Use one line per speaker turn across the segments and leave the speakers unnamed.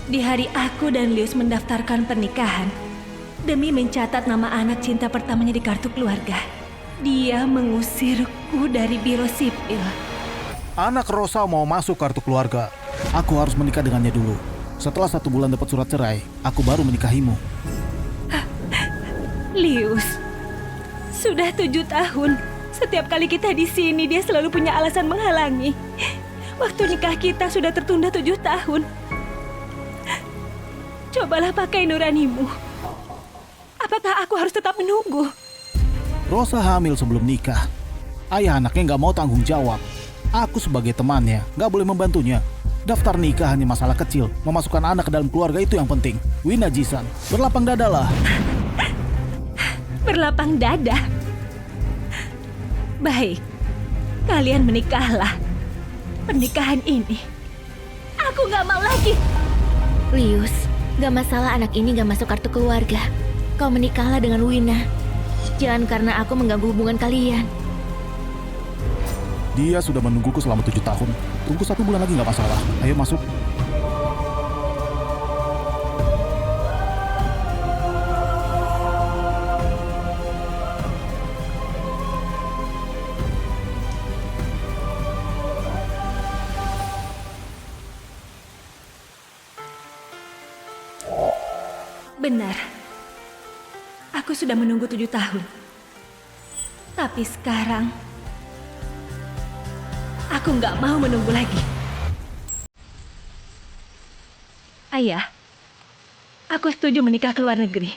Di hari aku dan Lius mendaftarkan pernikahan, demi mencatat nama anak cinta pertamanya di kartu keluarga, dia mengusirku dari biro sipil.
Anak Rosa mau masuk kartu keluarga. Aku harus menikah dengannya dulu. Setelah 1 bulan dapat surat cerai, aku baru menikahimu.
Lius, sudah 7 tahun. Setiap kali kita di sini, dia selalu punya alasan menghalangi. Waktu nikah kita sudah tertunda 7 tahun. Cobalah pakai nuranimu. Apakah aku harus tetap menunggu?
Rosa hamil sebelum nikah. Ayah anaknya nggak mau tanggung jawab. Aku sebagai temannya nggak boleh membantunya. Daftar nikah hanya masalah kecil. Memasukkan anak ke dalam keluarga itu yang penting. Wina Jisan, berlapang dadalah.
Berlapang dada? Baik, kalian menikahlah. Pernikahan ini, aku nggak mau lagi.
Lius, gak masalah anak ini gak masuk kartu keluarga. Kau menikahlah dengan Wina. Jangan karena aku mengganggu hubungan kalian.
Dia sudah menungguku selama 7 tahun. Tunggu 1 bulan lagi nggak masalah. Ayo masuk.
Benar. Aku sudah menunggu 7 tahun. Tapi sekarang, aku nggak mau menunggu lagi. Ayah, aku setuju menikah ke luar negeri.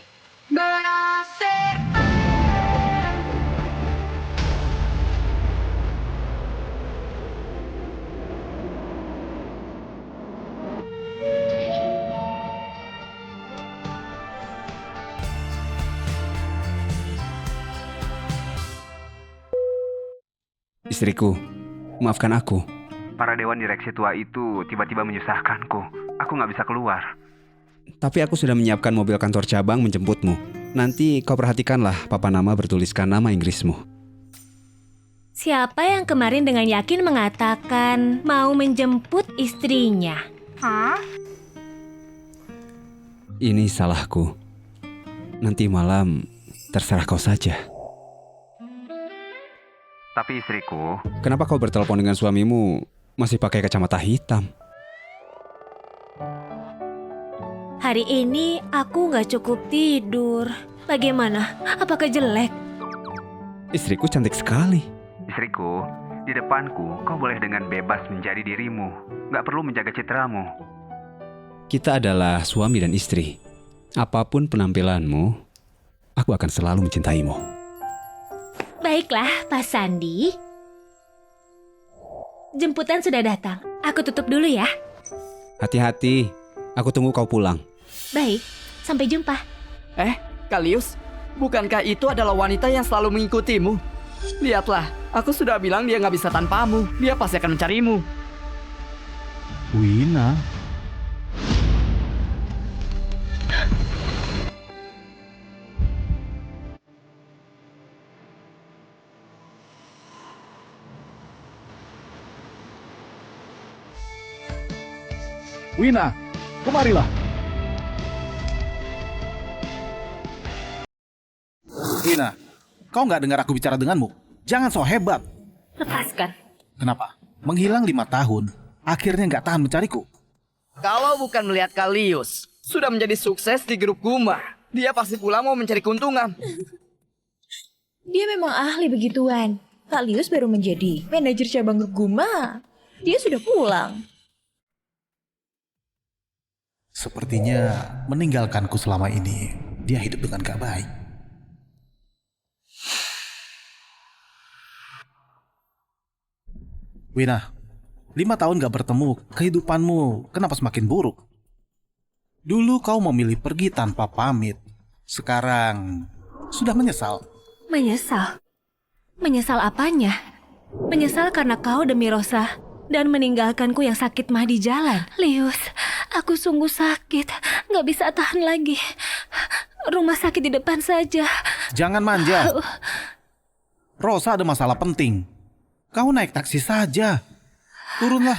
Istriku, maafkan aku.
Para dewan direksi tua itu tiba-tiba menyusahkanku. Aku nggak bisa keluar.
Tapi aku sudah menyiapkan mobil kantor cabang menjemputmu. Nanti kau perhatikanlah papan nama bertuliskan nama Inggrismu.
Siapa yang kemarin dengan yakin mengatakan mau menjemput istrinya?
Ini salahku. Nanti malam terserah kau saja.
Tapi istriku,
Kenapa kau bertelepon dengan suamimu masih pakai kacamata hitam?
Hari ini aku nggak cukup tidur. Bagaimana? Apakah jelek?
Istriku cantik sekali.
istriku, di depanku kau boleh dengan bebas menjadi dirimu. Nggak perlu menjaga citramu.
Kita adalah suami dan istri. Apapun penampilanmu, aku akan selalu mencintaimu.
Baiklah, Pak Sandi. Jemputan sudah datang. Aku tutup dulu ya.
Hati-hati, aku tunggu kau pulang.
Baik, sampai jumpa.
Kalius, bukankah itu adalah wanita yang selalu mengikutimu? Lihatlah, aku sudah bilang dia nggak bisa tanpamu. Dia pasti akan mencarimu.
Wina. Wina, kemarilah. Wina, kau nggak dengar aku bicara denganmu? Jangan so hebat.
Lepaskan.
Kenapa? Menghilang 5 tahun, akhirnya nggak tahan mencariku.
Kalau bukan melihat Kalius sudah menjadi sukses di grup Guma, dia pasti pulang mau mencari keuntungan.
Dia memang ahli begituan. Kalius baru menjadi manajer cabang Guma. Dia sudah pulang.
Sepertinya meninggalkanku selama ini. Dia hidup dengan gak baik. Wina, 5 tahun gak bertemu, kehidupanmu kenapa semakin buruk? Dulu kau memilih pergi tanpa pamit. Sekarang sudah menyesal.
Menyesal? Menyesal apanya? Menyesal karena kau demi Rosa dan meninggalkanku yang sakit mah di jalan. Lius, aku sungguh sakit. Nggak bisa tahan lagi. Rumah sakit di depan saja.
Jangan manja. Rosa ada masalah penting. Kau naik taksi saja. Turunlah.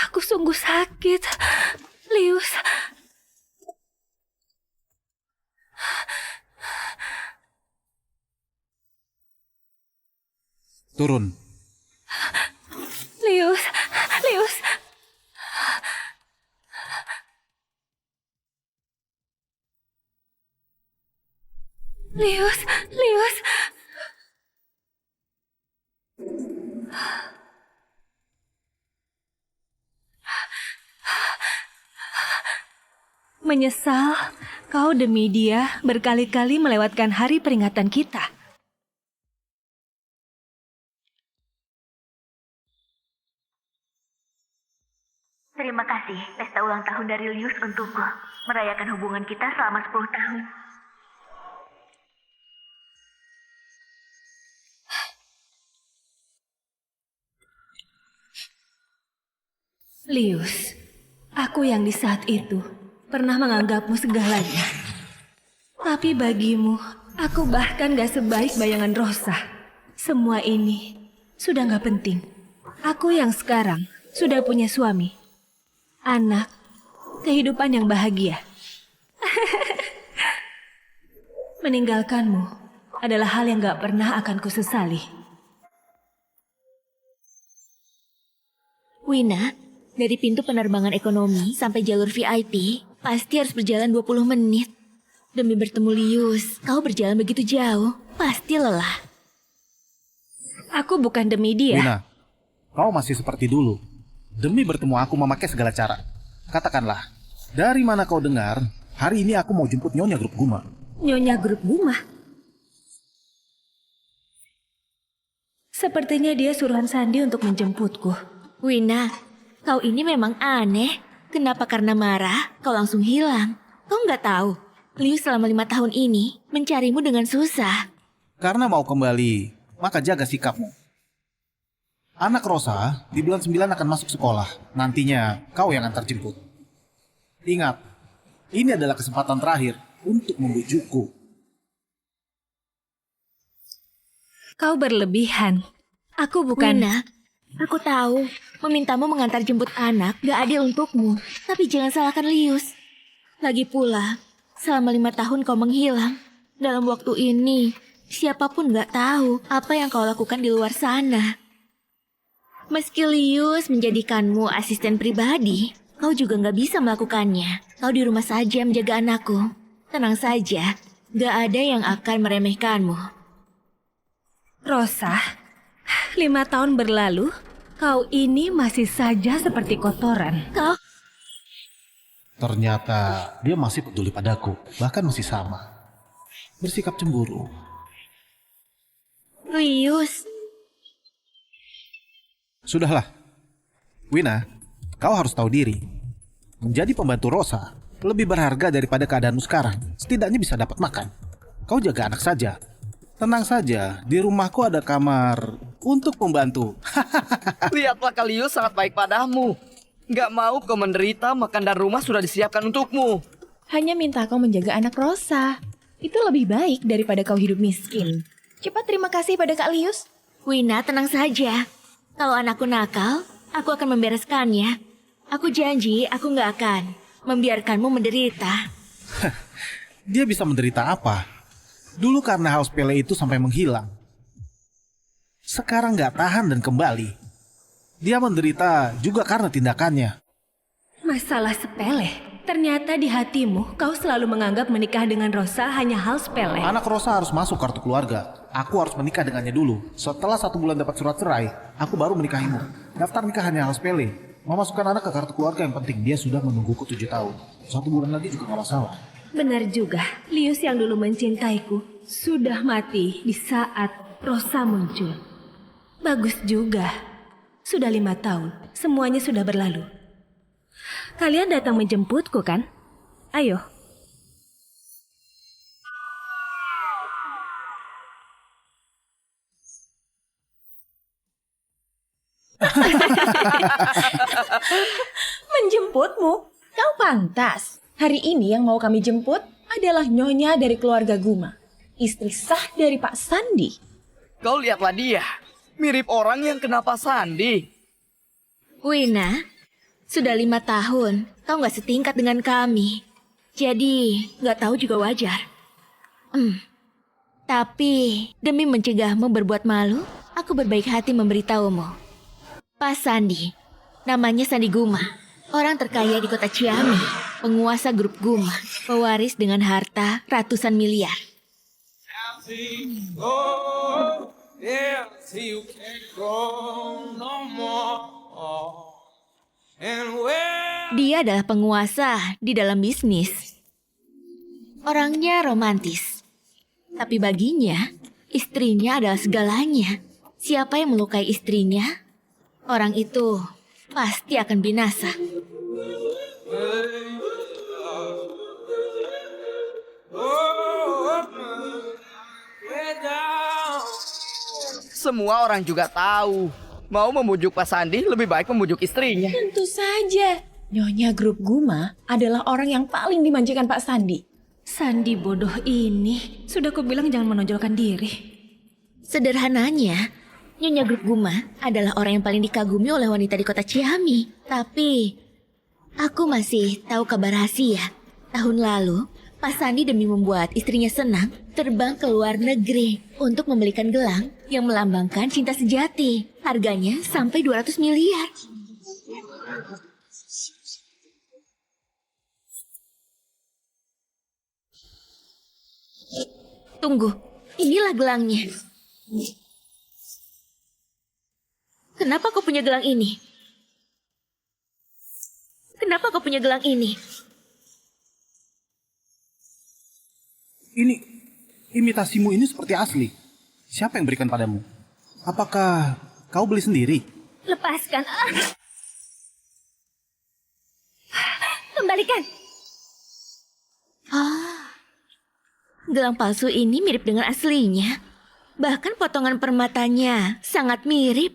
Aku sungguh sakit. Lius.
Turun.
Lius. Lius. Lius. Lius. Menyesal, kau demi dia berkali-kali melewatkan hari peringatan kita.
Terima kasih pesta ulang tahun dari Lius untukku. Merayakan hubungan kita selama 10 tahun.
Lius, aku yang di saat itu pernah menganggapmu segalanya. Tapi bagimu, aku bahkan gak sebaik bayangan Rosa. Semua ini sudah gak penting. Aku yang sekarang sudah punya suami, anak, kehidupan yang bahagia. Meninggalkanmu adalah hal yang gak pernah akan kusesali.
Wina, dari pintu penerbangan ekonomi sampai jalur VIP, pasti harus berjalan 20 menit. Demi bertemu Lius, kau berjalan begitu jauh, pasti lelah.
Aku bukan demi dia.
Wina, kau masih seperti dulu. Demi bertemu aku memakai segala cara. Katakanlah, dari mana kau dengar, hari ini aku mau jemput Nyonya Grup Guma.
Nyonya Grup Guma. Sepertinya dia suruhan Sandi untuk menjemputku.
Wina, kau ini memang aneh. Kenapa karena marah, kau langsung hilang? Kau nggak tahu, Lius selama 5 tahun ini mencarimu dengan susah.
Karena mau kembali, maka jaga sikapmu. Anak Rosa di bulan 9 akan masuk sekolah. Nantinya kau yang antar jemput. Ingat, ini adalah kesempatan terakhir untuk membujukku.
Kau berlebihan. Aku bukan...
Wina, aku tahu memintamu mengantar jemput anak gak adil untukmu. Tapi jangan salahkan Lius. Lagi pula, selama 5 tahun kau menghilang. Dalam waktu ini, siapapun gak tahu apa yang kau lakukan di luar sana. Meski Lius menjadikanmu asisten pribadi, kau juga gak bisa melakukannya. Kau di rumah saja menjaga anakku. Tenang saja, gak ada yang akan meremehkanmu.
Rosa, 5 tahun berlalu, kau ini masih saja seperti kotoran.
Kau...
Ternyata dia masih peduli padaku, bahkan masih sama. Bersikap cemburu.
Lius,
Sudahlah. Wina, kau harus tahu diri. Menjadi pembantu Rosa lebih berharga daripada keadaanmu sekarang. Setidaknya bisa dapat makan. Kau jaga anak saja. Tenang saja, di rumahku ada kamar untuk pembantu.
Lihatlah Kalius sangat baik padamu. Gak mau kau menderita, makan dan rumah sudah disiapkan untukmu.
Hanya minta kau menjaga anak Rosa. Itu lebih baik daripada kau hidup miskin. Cepat terima kasih pada Kak Lius.
Wina, tenang saja. Kalau anakku nakal, aku akan membereskannya. Aku janji aku nggak akan membiarkanmu menderita.
Dia bisa menderita apa? Dulu karena hal sepele itu sampai menghilang. Sekarang nggak tahan dan kembali. Dia menderita juga karena tindakannya.
Masalah sepele. Ternyata di hatimu, kau selalu menganggap menikah dengan Rosa hanya hal sepele.
Anak Rosa harus masuk kartu keluarga. Aku harus menikah dengannya dulu. Setelah 1 bulan dapat surat cerai, aku baru menikahimu. Daftar nikah hanya hal sepele. Memasukkan anak ke kartu keluarga yang penting. Dia sudah menungguku 7 tahun. 1 bulan lagi juga gak masalah.
Benar juga, Lius yang dulu mencintaiku sudah mati di saat Rosa muncul. Bagus juga. Sudah 5 tahun, semuanya sudah berlalu. Kalian datang menjemputku kan? Ayo.
Menjemputmu? Kau pantas. Hari ini yang mau kami jemput adalah Nyonya dari keluarga Guma. Istri sah dari Pak Sandi.
Kau lihatlah dia. Mirip orang yang kena Pak Sandi.
Wina, Sudah 5 tahun, kau nggak setingkat dengan kami. Jadi, nggak tahu juga wajar. Tapi, demi mencegahmu berbuat malu, aku berbaik hati memberitahumu. Pak Sandi, namanya Sandi Guma. Orang terkaya di kota Ciami, penguasa grup Guma, pewaris dengan harta ratusan miliar. Dia adalah penguasa di dalam bisnis. Orangnya romantis. Tapi baginya, istrinya adalah segalanya. Siapa yang melukai istrinya, orang itu pasti akan binasa.
Semua orang juga tahu. Mau membujuk Pak Sandi, lebih baik membujuk istrinya.
Tentu saja. Nyonya Grup Guma adalah orang yang paling dimanjakan Pak Sandi.
Sandi bodoh ini. Sudah kubilang jangan menonjolkan diri.
Sederhananya, Nyonya Grup Guma adalah orang yang paling dikagumi oleh wanita di kota Ciami. Tapi, aku masih tahu kabar rahasia. Tahun lalu, Pak Sandi demi membuat istrinya senang, terbang ke luar negeri untuk membelikan gelang yang melambangkan cinta sejati. Harganya sampai 200 miliar. Tunggu, inilah gelangnya. Kenapa kau punya gelang ini? Kenapa kau punya gelang ini?
Ini, imitasimu ini seperti asli. Siapa yang berikan padamu? Apakah kau beli sendiri?
Lepaskan. Kembalikan.
Gelang palsu ini mirip dengan aslinya. Bahkan potongan permatanya sangat mirip.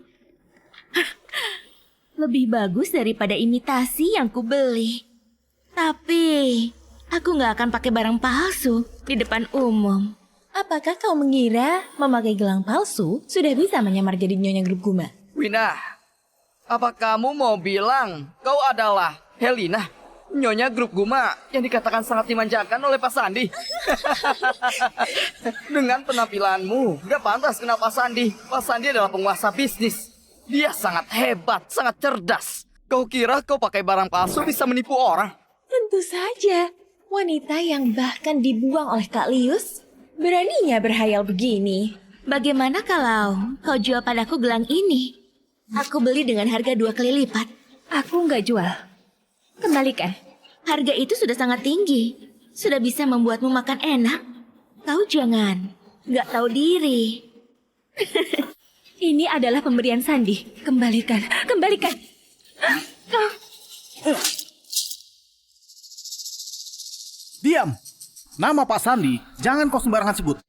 Lebih bagus daripada imitasi yang kubeli. Tapi, aku nggak akan pakai barang palsu di depan umum.
Apakah kau mengira memakai gelang palsu sudah bisa menyamar jadi Nyonya Grup Guma?
Wina, apa kamu mau bilang kau adalah Helena, Nyonya Grup Guma yang dikatakan sangat dimanjakan oleh Pak Sandi? Dengan penampilanmu, gak pantas kenal Pak Sandi. Pak Sandi adalah penguasa bisnis. Dia sangat hebat, sangat cerdas. Kau kira kau pakai barang palsu bisa menipu orang?
Tentu saja. Wanita yang bahkan dibuang oleh Kak Lius beraninya berhayal begini.
Bagaimana kalau kau jual padaku gelang ini? Aku beli dengan harga 2 kali lipat.
Aku nggak jual. Kembalikan.
Harga itu sudah sangat tinggi. Sudah bisa membuatmu makan enak. Kau jangan nggak tahu diri.
Ini adalah pemberian Sandi. Kembalikan. Kembalikan.
Diam! Nama Pak Sandi, jangan kau sembarangan sebut.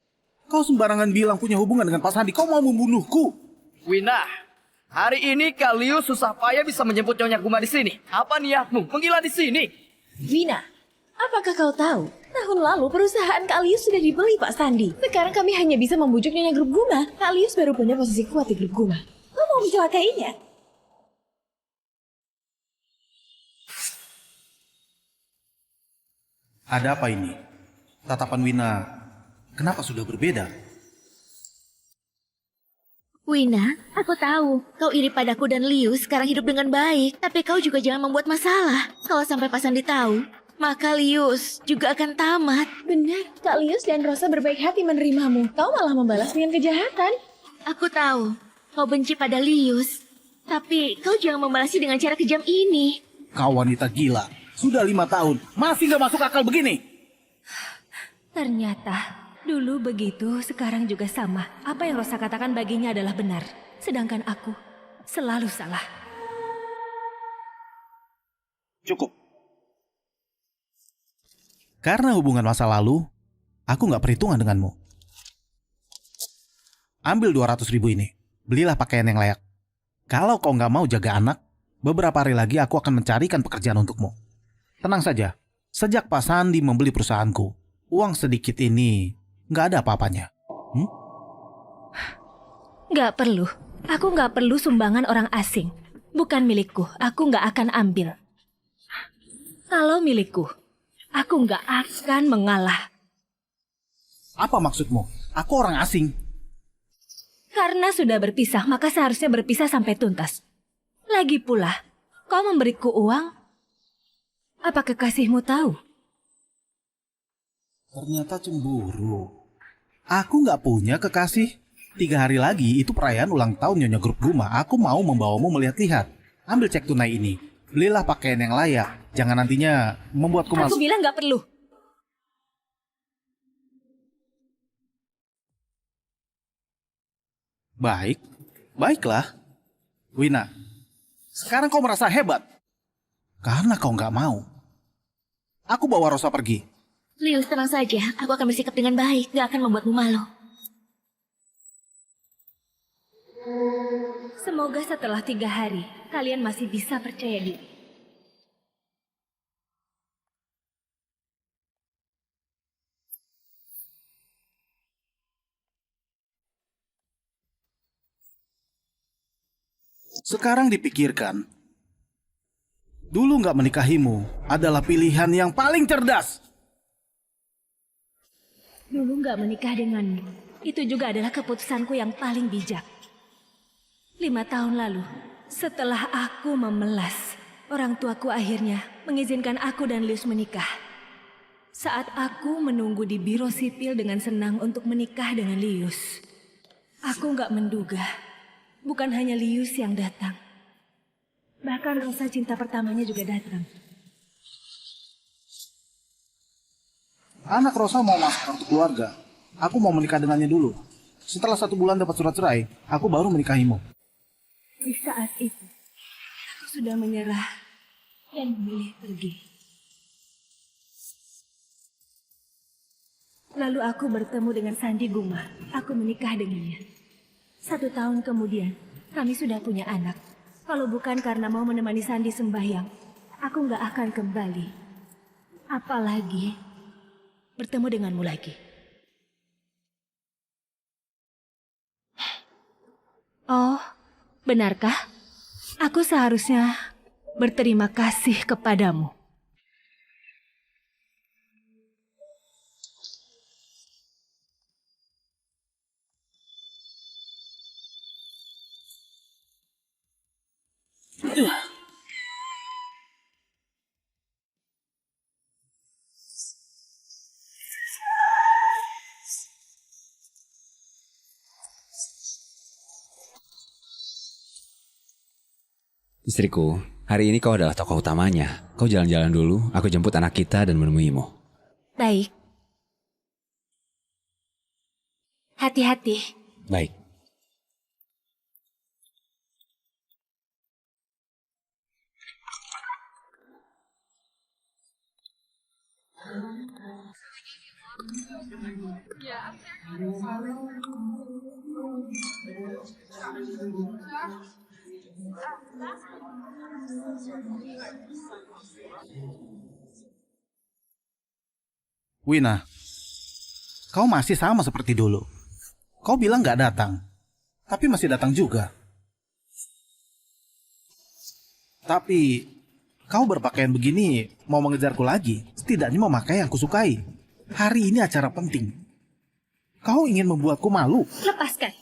Kau sembarangan bilang punya hubungan dengan Pak Sandi, kau mau membunuhku.
Wina, hari ini Kalius susah payah bisa menjemput Nyonya Guma di sini. Apa niatmu menggila di sini?
Wina, apakah kau tahu? Tahun lalu perusahaan Kak Lius sudah dibeli Pak Sandi. Sekarang kami hanya bisa membujuk Nyonya Grup Guma. Kak Lius baru punya posisi kuat di Grup Guma. Kau mau mencelakainya?
Ada apa ini? Tatapan Wina, kenapa sudah berbeda?
Wina, aku tahu kau iri padaku dan Lius sekarang hidup dengan baik. Tapi kau juga jangan membuat masalah. Kalau sampai Pak Sandi tahu, maka Lius juga akan tamat.
Benar, Kak Lius dan Rosa berbaik hati menerimamu. Kau malah membalas dengan kejahatan.
Aku tahu kau benci pada Lius. Tapi kau jangan membalasnya dengan cara kejam ini.
Kau wanita gila, sudah 5 tahun, masih gak masuk akal begini.
Ternyata dulu begitu, sekarang juga sama. Apa yang Rosa katakan baginya adalah benar. Sedangkan aku selalu salah.
Cukup. Karena hubungan masa lalu, aku gak perhitungan denganmu. Ambil 200.000 ini, belilah pakaian yang layak. Kalau kau gak mau jaga anak, beberapa hari lagi aku akan mencarikan pekerjaan untukmu. Tenang saja, sejak Pak Sandi membeli perusahaanku, uang sedikit ini gak ada apa-apanya.
Gak perlu. Aku gak perlu sumbangan orang asing. Bukan milikku, aku nggak akan ambil. Kalau milikku, aku nggak akan mengalah.
Apa maksudmu? Aku orang asing.
Karena sudah berpisah, maka seharusnya berpisah sampai tuntas. Lagi pula, kau memberiku uang. Apa kekasihmu tahu?
Ternyata cemburu. Aku nggak punya kekasih. 3 hari lagi itu perayaan ulang tahun Nyonya Grup Guma. Aku mau membawamu melihat-lihat. Ambil cek tunai ini. Belilah pakaian yang layak. Jangan nantinya membuatku
Aku
masuk.
bilang nggak perlu.
Baik, baiklah. Wina, sekarang kau merasa hebat. Karena kau nggak mau. Aku bawa Rosa pergi.
Lius, tenang saja. Aku akan bersikap dengan baik. Gak akan membuatmu malu.
Semoga setelah 3 hari, kalian masih bisa percaya diri.
Sekarang dipikirkan. Dulu nggak menikahimu adalah pilihan yang paling cerdas.
Dulu nggak menikah denganmu, itu juga adalah keputusanku yang paling bijak. 5 tahun lalu, setelah aku memelas, orang tuaku akhirnya mengizinkan aku dan Lius menikah. Saat aku menunggu di biro sipil dengan senang untuk menikah dengan Lius, aku nggak menduga, bukan hanya Lius yang datang. Bahkan rasa cinta pertamanya juga datang.
Anak Rosa mau masuk kartu keluarga. Aku mau menikah dengannya dulu. Setelah 1 bulan dapat surat cerai, aku baru menikahimu.
Di saat itu, aku sudah menyerah dan memilih pergi. Lalu aku bertemu dengan Sandi Guma. Aku menikah dengannya. 1 tahun kemudian, kami sudah punya anak. Kalau bukan karena mau menemani Sandi sembahyang, aku nggak akan kembali. Apalagi bertemu denganmu lagi. Oh, benarkah? Aku seharusnya berterima kasih kepadamu.
Istriku, hari ini kau adalah tokoh utamanya. Kau jalan-jalan dulu, aku jemput anak kita dan menemuimu.
Baik. Hati-hati.
Baik.
Wina, kau masih sama seperti dulu. Kau bilang nggak datang, tapi masih datang juga. Tapi kau berpakaian begini mau mengejarku lagi. Setidaknya memakai yang kusukai. Hari ini acara penting. Kau ingin membuatku malu.
Lepaskan.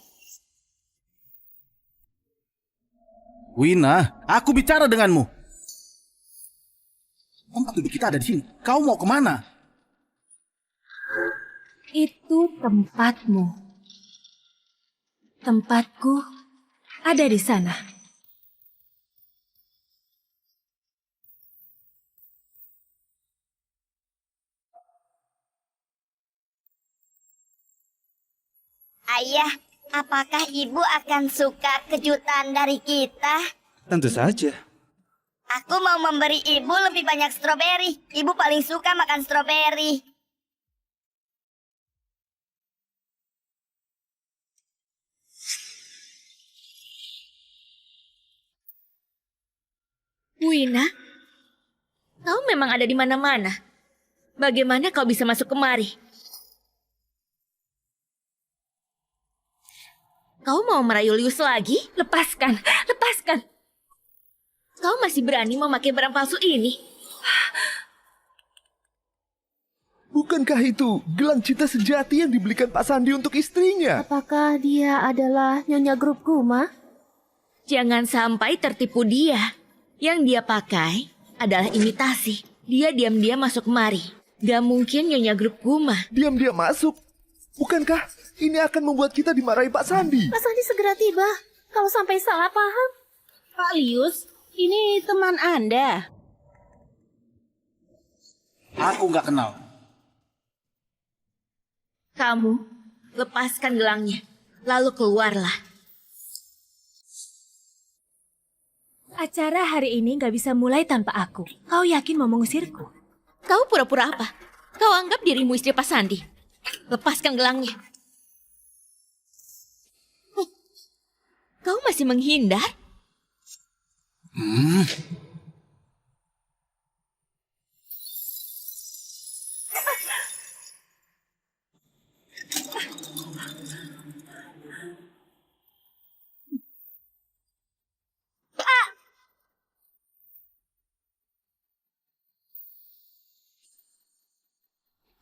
Wina, aku bicara denganmu. Tempat duduk kita ada di sini. Kau mau kemana?
Itu tempatmu. Tempatku ada di sana.
Ayah, apakah ibu akan suka kejutan dari kita?
Tentu saja.
Aku mau memberi ibu lebih banyak stroberi. Ibu paling suka makan stroberi.
Wina, kau memang ada di mana-mana. Bagaimana kau bisa masuk kemari? Kau mau merayu Lius lagi?
Lepaskan, lepaskan.
Kau masih berani memakai barang palsu ini?
Bukankah itu gelang cinta sejati yang dibelikan Pak Sandi untuk istrinya?
Apakah dia adalah Nyonya Grup Guma?
Jangan sampai tertipu dia. Yang dia pakai adalah imitasi. Dia diam-diam masuk kemari. Gak mungkin Nyonya Grup Guma.
Diam-diam masuk. Bukankah ini akan membuat kita dimarahi Pak Sandi?
Pak Sandi segera tiba. Kalau sampai salah paham.
Pak Lius, ini teman Anda.
Aku nggak kenal.
Kamu lepaskan gelangnya. Lalu keluarlah.
Acara hari ini nggak bisa mulai tanpa aku. Kau yakin mau mengusirku?
Kau pura-pura apa? Kau anggap dirimu istri Pak Sandi. Lepaskan gelangnya. Kau masih menghindar?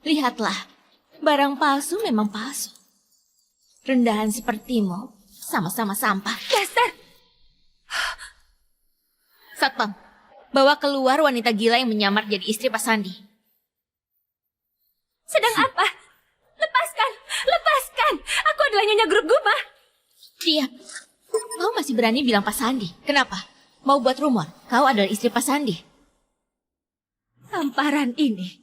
Lihatlah, barang palsu memang palsu. Rendahan sepertimu sama-sama sampah.
Dasar!
Satpam, bawa keluar wanita gila yang menyamar jadi istri Pak Sandi.
Sedang apa? Lepaskan! Lepaskan! Aku adalah Nyonya Grup Guma.
Diam. Kau masih berani bilang Pak Sandi. Kenapa? Mau buat rumor kau adalah istri Pak Sandi.
Tamparan ini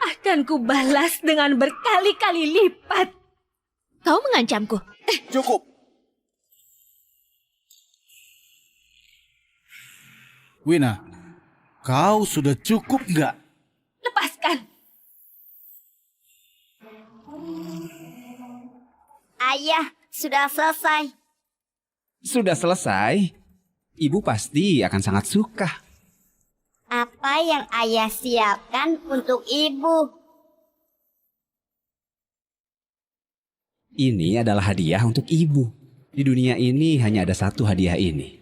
akan kubalas dengan berkali-kali lipat.
Kau mengancamku.
Cukup. Wina, kau sudah cukup nggak?
Lepaskan!
Ayah, sudah selesai.
Sudah selesai. Ibu pasti akan sangat suka.
Apa yang ayah siapkan untuk ibu?
Ini adalah hadiah untuk ibu. Di dunia ini hanya ada satu hadiah ini.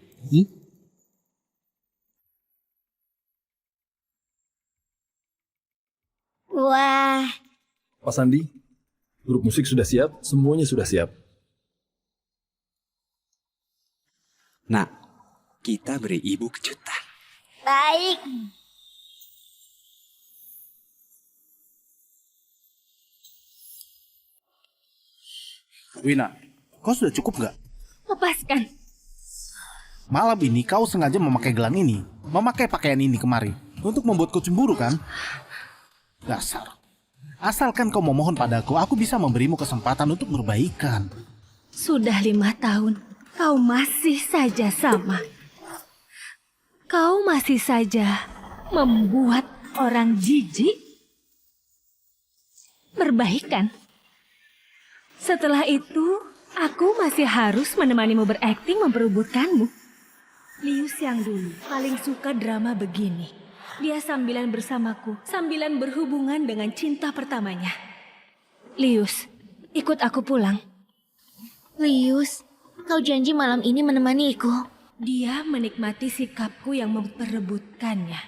Wah,
Pak Sandi, grup musik sudah siap, semuanya sudah siap.
Nah, kita beri ibu kejutan.
baik.
Wina, kau sudah cukup nggak?
Lepaskan!
Malam ini kau sengaja memakai gelang ini, memakai pakaian ini kemari, untuk membuatku cemburu kan? Dasar. Asalkan kau memohon padaku, aku bisa memberimu kesempatan untuk berbaikan.
Sudah 5 tahun, kau masih saja sama. Kau masih saja membuat orang jijik berbaikan. Setelah itu, aku masih harus menemanimu berakting memperebutkanmu. Lius yang dulu paling suka drama begini. Dia sambilan bersamaku, sambilan berhubungan dengan cinta pertamanya. Lius, ikut aku pulang.
Lius, kau janji malam ini menemaniku.
Dia menikmati sikapku yang memperebutkannya.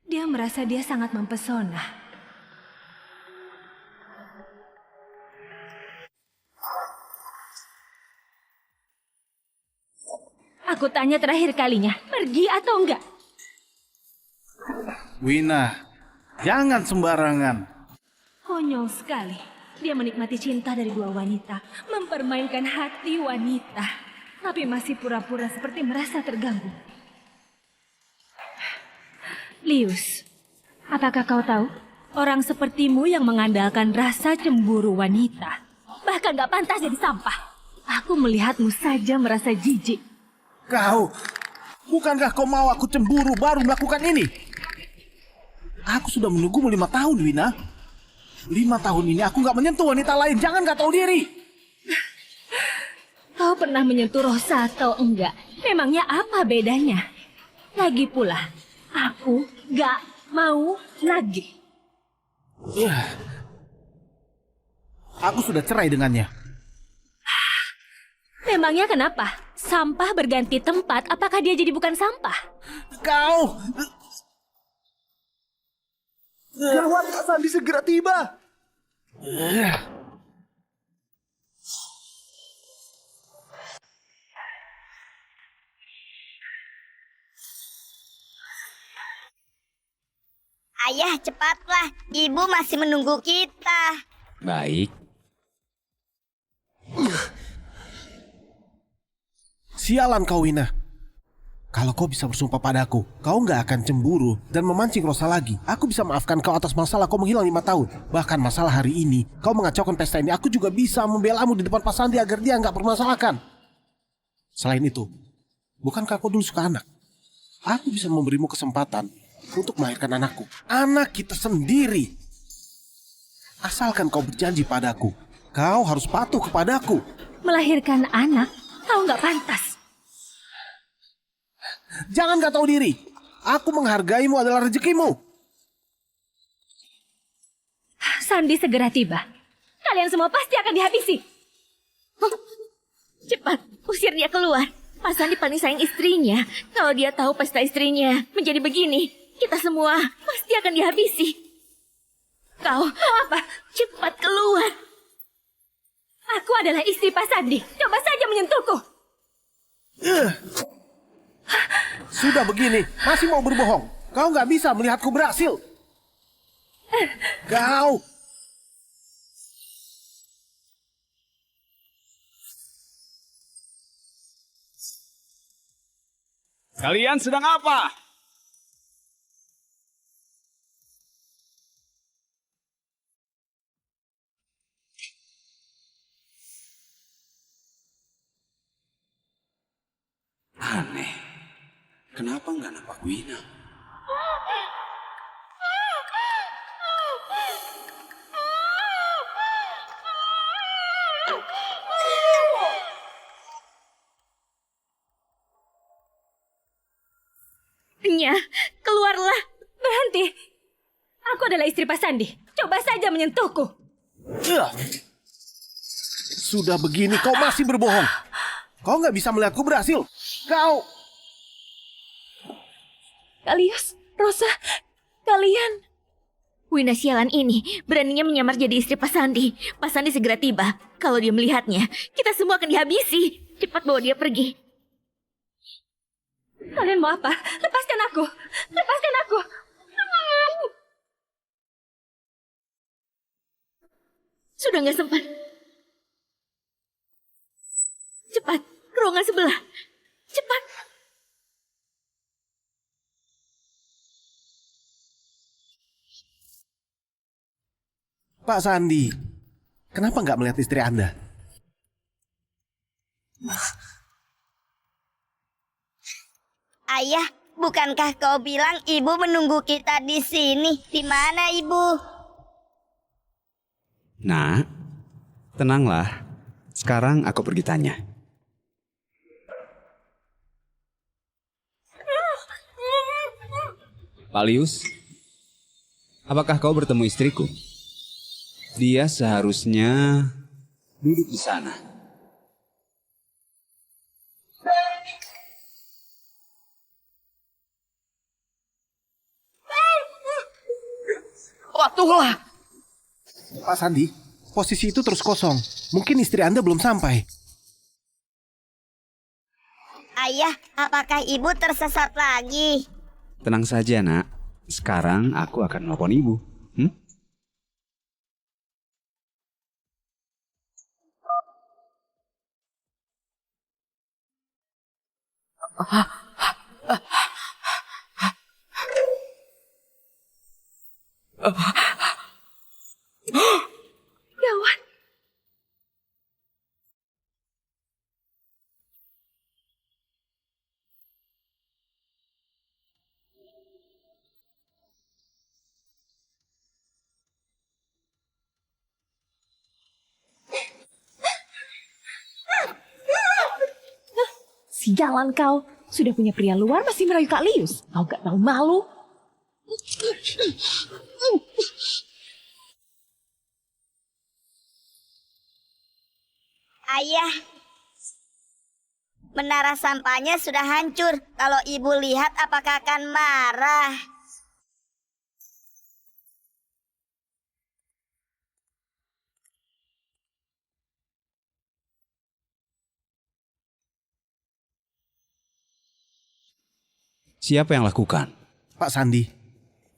Dia merasa dia sangat mempesona. Aku tanya terakhir kalinya, pergi atau enggak?
Wina, jangan sembarangan.
Konyol sekali. Dia menikmati cinta dari dua wanita, mempermainkan hati wanita, tapi masih pura-pura seperti merasa terganggu. Lius, apakah kau tahu? Orang sepertimu yang mengandalkan rasa cemburu wanita, bahkan gak pantas jadi sampah. Aku melihatmu saja merasa jijik.
Kau, bukankah kau mau aku cemburu baru melakukan ini? Aku sudah menunggumu 5 tahun, Wina. 5 tahun ini aku gak menyentuh wanita lain, jangan gak tahu diri.
Kau pernah menyentuh Rosa atau enggak? Memangnya apa bedanya? Lagi pula, aku gak mau lagi.
Aku sudah cerai dengannya.
Memangnya kenapa? Sampah berganti tempat, apakah dia jadi bukan sampah?
Kau!
Gawat, Pak Sandi segera tiba.
Ayah, cepatlah. Ibu masih menunggu kita.
Baik.
Sialan kau, Wina. Kalau kau bisa bersumpah padaku, kau nggak akan cemburu dan memancing Rosa lagi. Aku bisa maafkan kau atas masalah kau menghilang 5 tahun. Bahkan masalah hari ini, kau mengacaukan pesta ini. Aku juga bisa membelamu di depan Pak Sandi agar dia nggak permasalahkan. Selain itu, bukankah kau dulu suka anak? Aku bisa memberimu kesempatan untuk melahirkan anakku. Anak kita sendiri. Asalkan kau berjanji padaku, kau harus patuh kepadaku.
Melahirkan anak? Kau nggak pantas.
Jangan gak tahu diri. Aku menghargaimu adalah rezekimu.
Sandi segera tiba. Kalian semua pasti akan dihabisi.
Cepat, usir dia keluar. Pak Sandi paling sayang istrinya. Kalau dia tahu pesta istrinya menjadi begini, kita semua pasti akan dihabisi. Kau apa? Cepat keluar.
Aku adalah istri Pak Sandi. Coba saja menyentuhku.
Sudah begini, masih mau berbohong. Kau nggak bisa melihatku berhasil. Kau.
Kalian sedang apa? Aneh. Kenapa nggak nampak Wina?
Nya, keluarlah.
Berhenti. Aku adalah istri Pak Sandi. Coba saja menyentuhku.
Sudah begini, kau masih berbohong. Kau nggak bisa melihatku berhasil. Kau.
Kalius, Rosa, kalian.
Wina sialan ini beraninya menyamar jadi istri Pak Sandi. Pak Sandi segera tiba. Kalau dia melihatnya, kita semua akan dihabisi. Cepat bawa dia pergi.
Kalian mau apa? Lepaskan aku. Lepaskan aku.
Sudah nggak sempat. Cepat, ke ruangan sebelah. Cepat.
Pak Sandi, kenapa nggak melihat istri Anda?
Ayah, bukankah kau bilang ibu menunggu kita di sini? Di mana ibu?
Nah, tenanglah. Sekarang aku pergi tanya. Palius, apakah kau bertemu istriku? Dia seharusnya duduk di sana.
Patuhlah.
Pak Sandi, posisi itu terus kosong. Mungkin istri Anda belum sampai.
Ayah, apakah ibu tersesat lagi?
Tenang saja, nak. Sekarang aku akan nelpon ibu.
Gawat. Sialan kau. Sudah punya pria luar masih merayu Kak Lius. Kau gak tahu malu.
Ayah, Menara sampahnya sudah hancur. Kalau ibu lihat, apakah akan marah?
Siapa yang lakukan?
Pak Sandi,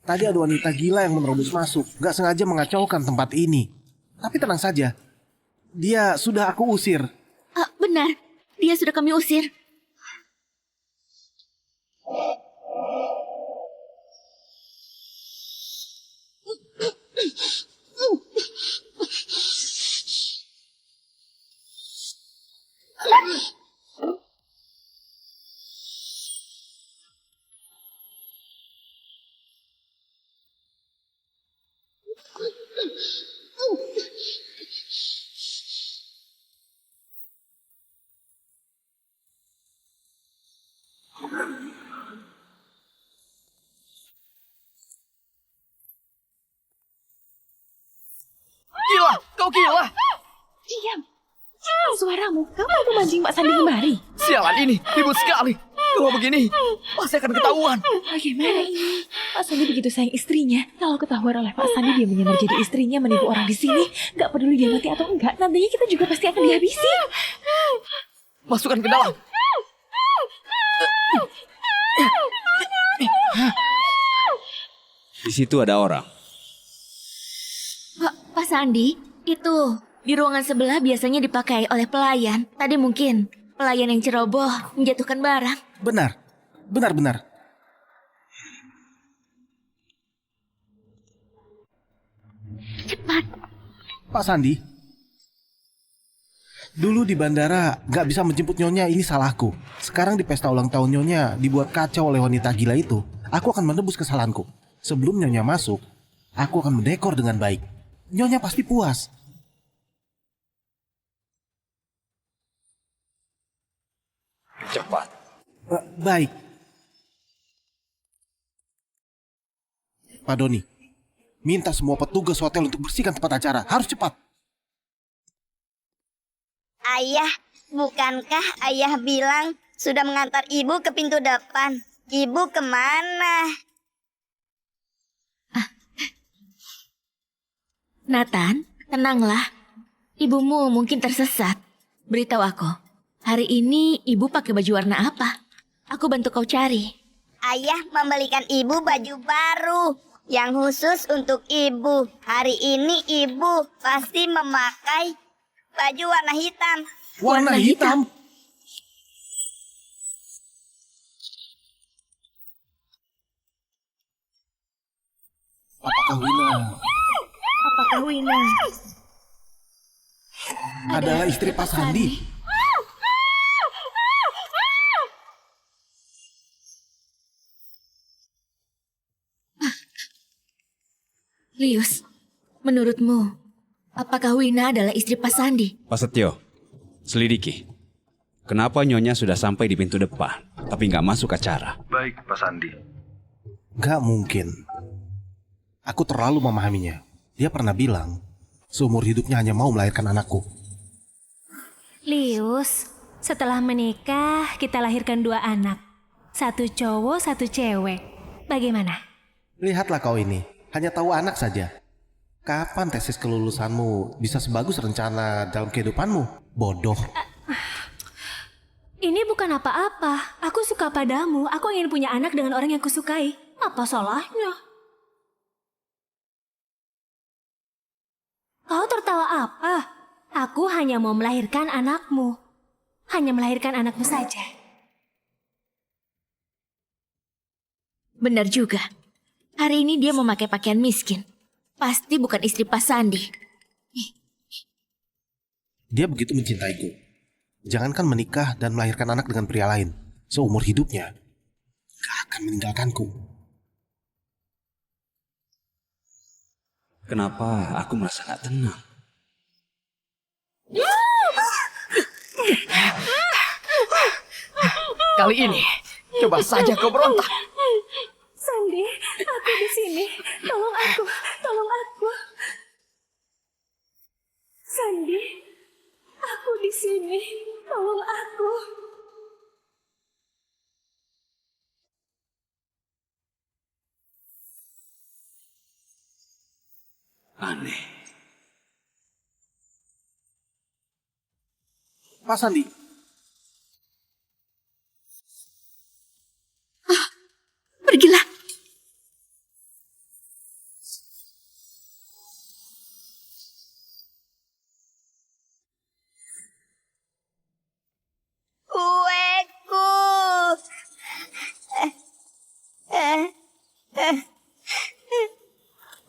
tadi ada wanita gila yang menerobos masuk. Gak sengaja mengacaukan tempat ini. Tapi tenang saja, dia sudah aku usir.
Benar, dia sudah kami usir.
Gila, kau gila.
Diam. Suaramu, kamu mau memancing Pak Sandi kemari?
Sialan ini, ribut sekali. Kalau begini, pasti akan ketahuan.
Bagaimana ini? Pak Sandi begitu sayang istrinya. Kalau ketahuan oleh Pak Sandi dia menyamar jadi istrinya menipu orang di sini, nggak peduli dia mati atau enggak, nantinya kita juga pasti akan dihabisi.
Masukkan ke dalam.
Di situ ada orang.
Pak Sandi, itu di ruangan sebelah biasanya dipakai oleh pelayan. Tadi mungkin pelayan yang ceroboh menjatuhkan barang.
Benar.
Cepat.
Pak Sandi, dulu di bandara gak bisa menjemput Nyonya, ini salahku. Sekarang di pesta ulang tahun Nyonya dibuat kacau oleh wanita gila itu. Aku akan menebus kesalahanku. Sebelum Nyonya masuk, aku akan mendekor dengan baik. Nyonya pasti puas.
Cepat.
Baik. Pak Doni, minta semua petugas hotel untuk bersihkan tempat acara. Harus cepat.
Ayah, bukankah ayah bilang sudah mengantar ibu ke pintu depan? Ibu kemana?
Nathan, tenanglah. Ibumu mungkin tersesat. Beritahu aku, hari ini ibu pakai baju warna apa? Aku bantu kau cari.
Ayah membelikan ibu baju baru yang khusus untuk ibu. Hari ini ibu pasti memakai baju warna hitam.
Warna hitam? Apakah Wina adalah istri Pak Sandi?
Lius, menurutmu, apakah Wina adalah istri Pak Sandi?
Pak Setio, selidiki. Kenapa Nyonya sudah sampai di pintu depan, tapi nggak masuk acara?
Baik, Pak Sandi.
Gak mungkin. Aku terlalu memahaminya. Dia pernah bilang, seumur hidupnya hanya mau melahirkan anakku.
Lius, setelah menikah kita lahirkan 2 anak. 1 cowok, 1 cewek. Bagaimana?
Lihatlah kau ini, hanya tahu anak saja. Kapan tesis kelulusanmu bisa sebagus rencana dalam kehidupanmu? Bodoh.
Ini bukan apa-apa. Aku suka padamu. Aku ingin punya anak dengan orang yang kusukai. Apa salahnya? Kau tertawa apa? Aku hanya mau melahirkan anakmu. Hanya melahirkan anakmu saja.
Benar juga. Hari ini dia memakai pakaian miskin. Pasti bukan istri Pak Sandi.
Dia begitu mencintaiku. Jangankan menikah dan melahirkan anak dengan pria lain. Seumur hidupnya, gak akan meninggalkanku.
Kenapa aku merasa gak tenang?
Kali ini, coba saja kau berontak.
Sandi, aku di sini. Tolong aku, tolong aku. Sandi, aku di sini. Tolong aku.
aneh.
Pak Sandi,
Pergilah.
Kueku.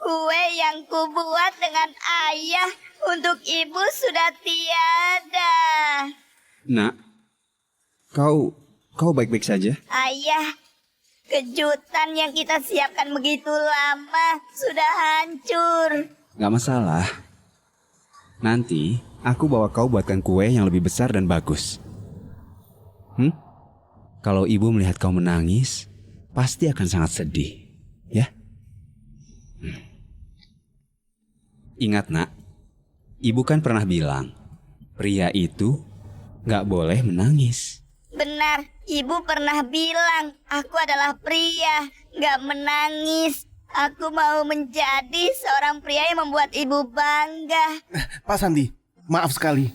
Kue yang kubuat dengan ayah untuk ibu sudah tiada.
Nak, kau baik-baik saja?
Ayah, kejutan yang kita siapkan begitu lama sudah hancur.
Gak masalah. Nanti aku bawa kau buatkan kue yang lebih besar dan bagus. Kalau ibu melihat kau menangis, pasti akan sangat sedih, ya? Ingat nak, ibu kan pernah bilang, pria itu gak boleh menangis.
Benar, ibu pernah bilang aku adalah pria, gak menangis. Aku mau menjadi seorang pria yang membuat ibu bangga.
Pak Sandi, maaf sekali.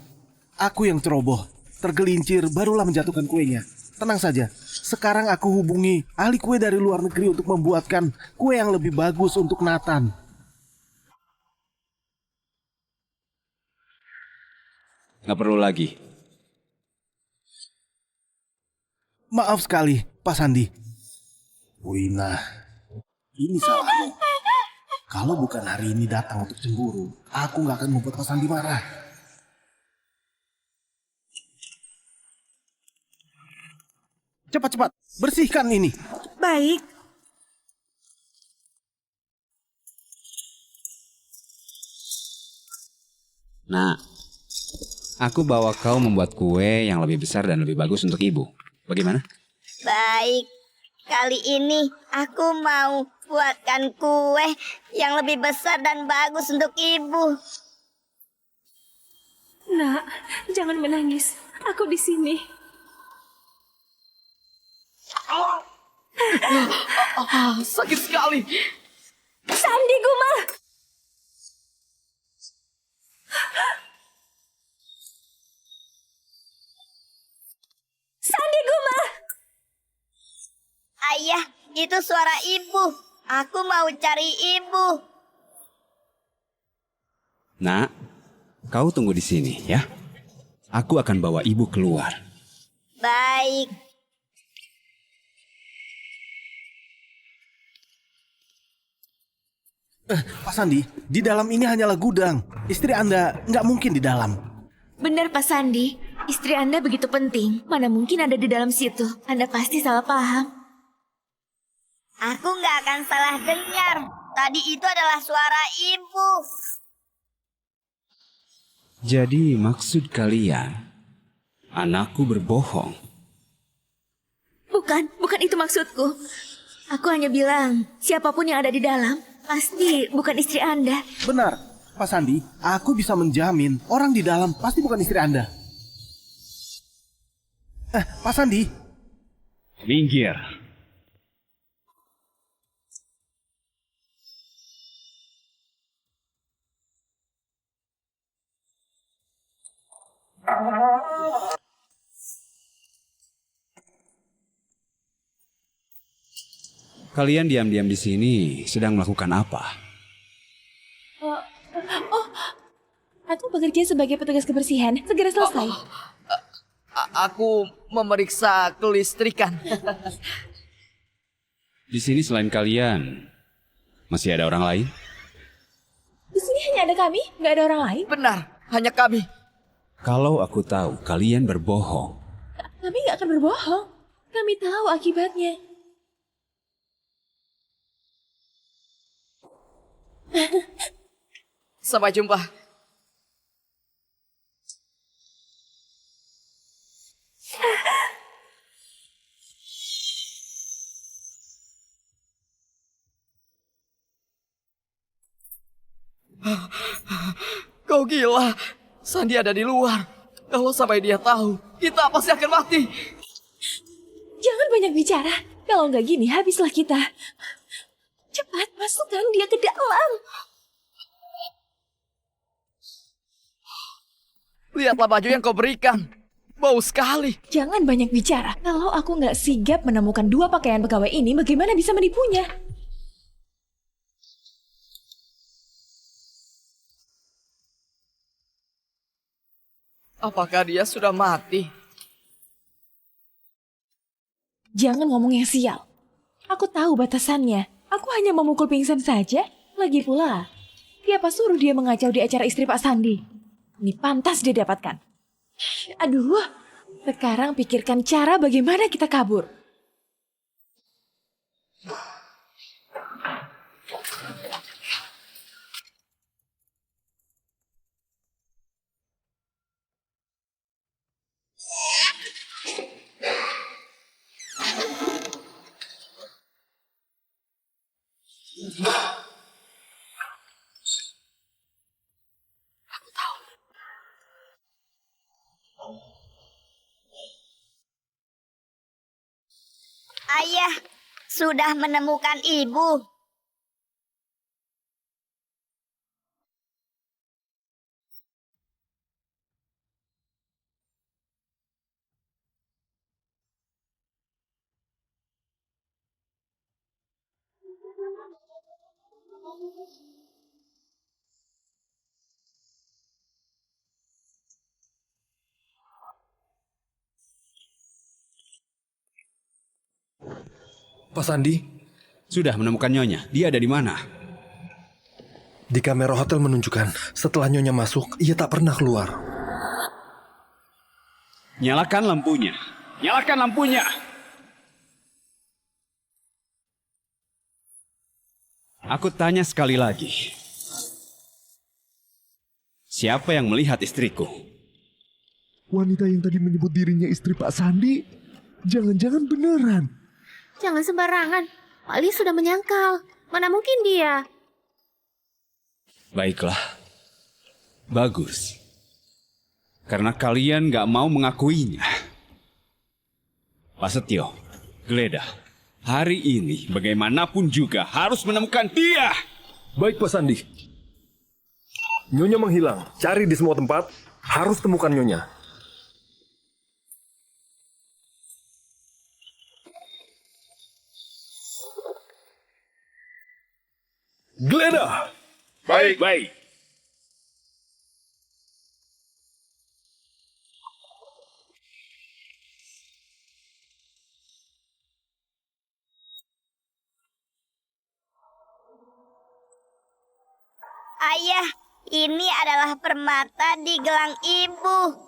Aku yang ceroboh, tergelincir barulah menjatuhkan kuenya. Tenang saja, sekarang aku hubungi ahli kue dari luar negeri untuk membuatkan kue yang lebih bagus untuk Nathan.
Gak perlu lagi.
Maaf sekali, Pak Sandi. Wina, ini salahmu. Kalau bukan hari ini datang untuk cemburu, aku gak akan membuat Pak Sandi marah. Cepat-cepat, bersihkan ini.
Baik.
Nah, aku bawa kau membuat kue yang lebih besar dan lebih bagus untuk ibu. Bagaimana?
Baik, kali ini aku mau buatkan kue yang lebih besar dan bagus untuk ibu.
Nak, jangan menangis. Aku di sini.
Sakit sekali.
Sandi Guma! Sandi Guma!
Ayah, itu suara ibu. Aku mau cari ibu.
Nak, kau tunggu di sini ya. Aku akan bawa ibu keluar.
Baik.
Pak Sandi, di dalam ini hanyalah gudang. Istri Anda nggak mungkin di dalam.
Benar Pak Sandi, istri Anda begitu penting. Mana mungkin ada di dalam situ? Anda pasti salah paham.
Aku nggak akan salah dengar. Tadi itu adalah suara ibu.
Jadi maksud kalian, anakku berbohong?
Bukan itu maksudku. Aku hanya bilang, siapapun yang ada di dalam, pasti bukan istri Anda.
Benar, Pak Sandi, aku bisa menjamin orang di dalam pasti bukan istri Anda. Pak Sandi.
Minggir. Kalian diam-diam di sini sedang melakukan apa?
Aku bekerja sebagai petugas kebersihan. Segera selesai.
Aku memeriksa kelistrikan.
Di sini selain kalian, masih ada orang lain?
Di sini hanya ada kami, nggak ada orang lain.
Benar, hanya kami.
Kalau aku tahu kalian berbohong,
Kami nggak akan berbohong. Kami tahu akibatnya.
Sampai jumpa. Kau gila. Sandi ada di luar. Kalau sampai dia tahu, kita pasti akan mati.
Jangan banyak bicara. Kalau nggak gini, habislah kita. Cepat, masukkan dia ke dalam.
Lihatlah baju yang kau berikan. Bau sekali.
Jangan banyak bicara. Kalau aku nggak sigap menemukan 2 pakaian pegawai ini, bagaimana bisa menipunya?
Apakah dia sudah mati?
Jangan ngomong yang sial. Aku tahu batasannya. Aku hanya memukul pingsan saja. Lagi pula, siapa suruh dia mengacau di acara istri Pak Sandi? Ini pantas dia dapatkan. Aduh, sekarang pikirkan cara bagaimana kita kabur.
Ayah sudah menemukan ibu.
Pak Sandi,
Sudah menemukan Nyonya. Dia ada di mana?
di kamera hotel menunjukkan setelah Nyonya masuk, ia tak pernah keluar.
Nyalakan lampunya. Nyalakan lampunya. Aku tanya sekali lagi. Siapa yang melihat istriku?
Wanita yang tadi menyebut dirinya istri Pak Sandi, jangan-jangan beneran.
Jangan sembarangan. Ali sudah menyangkal. Mana mungkin dia?
Baiklah. Bagus. Karena kalian gak mau mengakuinya. Pak Setio, Gledah, hari ini bagaimanapun juga harus menemukan dia.
Baik Pak Sandi. Nyonya menghilang, cari di semua tempat, harus temukan Nyonya. Gledah!
Baik. Baik.
Ayah, ini adalah permata di gelang ibu.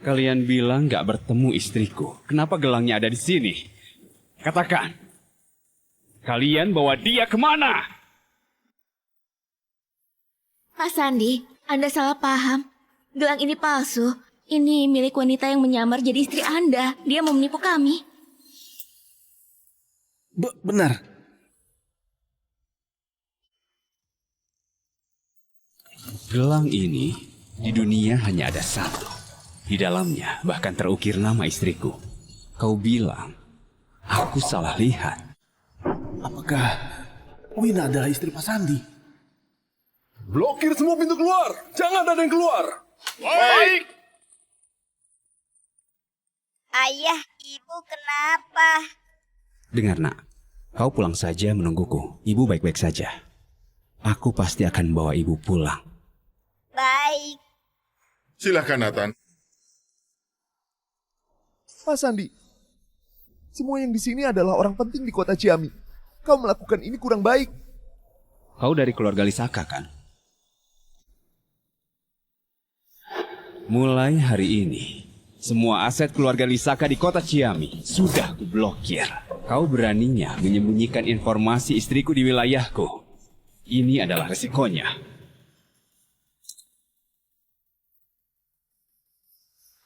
Kalian bilang gak bertemu istriku. Kenapa gelangnya ada di sini? Katakan. Kalian bawa dia kemana?
Pak Sandi, Anda salah paham. Gelang ini palsu. Ini milik wanita yang menyamar jadi istri Anda. Dia mau menipu kami.
Benar.
Gelang ini di dunia hanya ada satu. Di dalamnya bahkan terukir nama istriku. Kau bilang, aku salah lihat.
Apakah Wina adalah istri Pak Sandi?
Blokir semua pintu keluar, jangan ada yang keluar.
Baik.
Ayah, ibu kenapa?
Dengar nak, kau pulang saja menungguku. Ibu baik-baik saja. Aku pasti akan bawa ibu pulang.
Baik.
Silahkan Nathan.
Pak Sandi, semua yang di sini adalah orang penting di kota Ciami. Kau melakukan ini kurang baik.
Kau dari keluarga Lisaka kan? Mulai hari ini, semua aset keluarga Lisaka di kota Ciami sudah kublokir. Kau beraninya menyembunyikan informasi istriku di wilayahku. Ini adalah resikonya.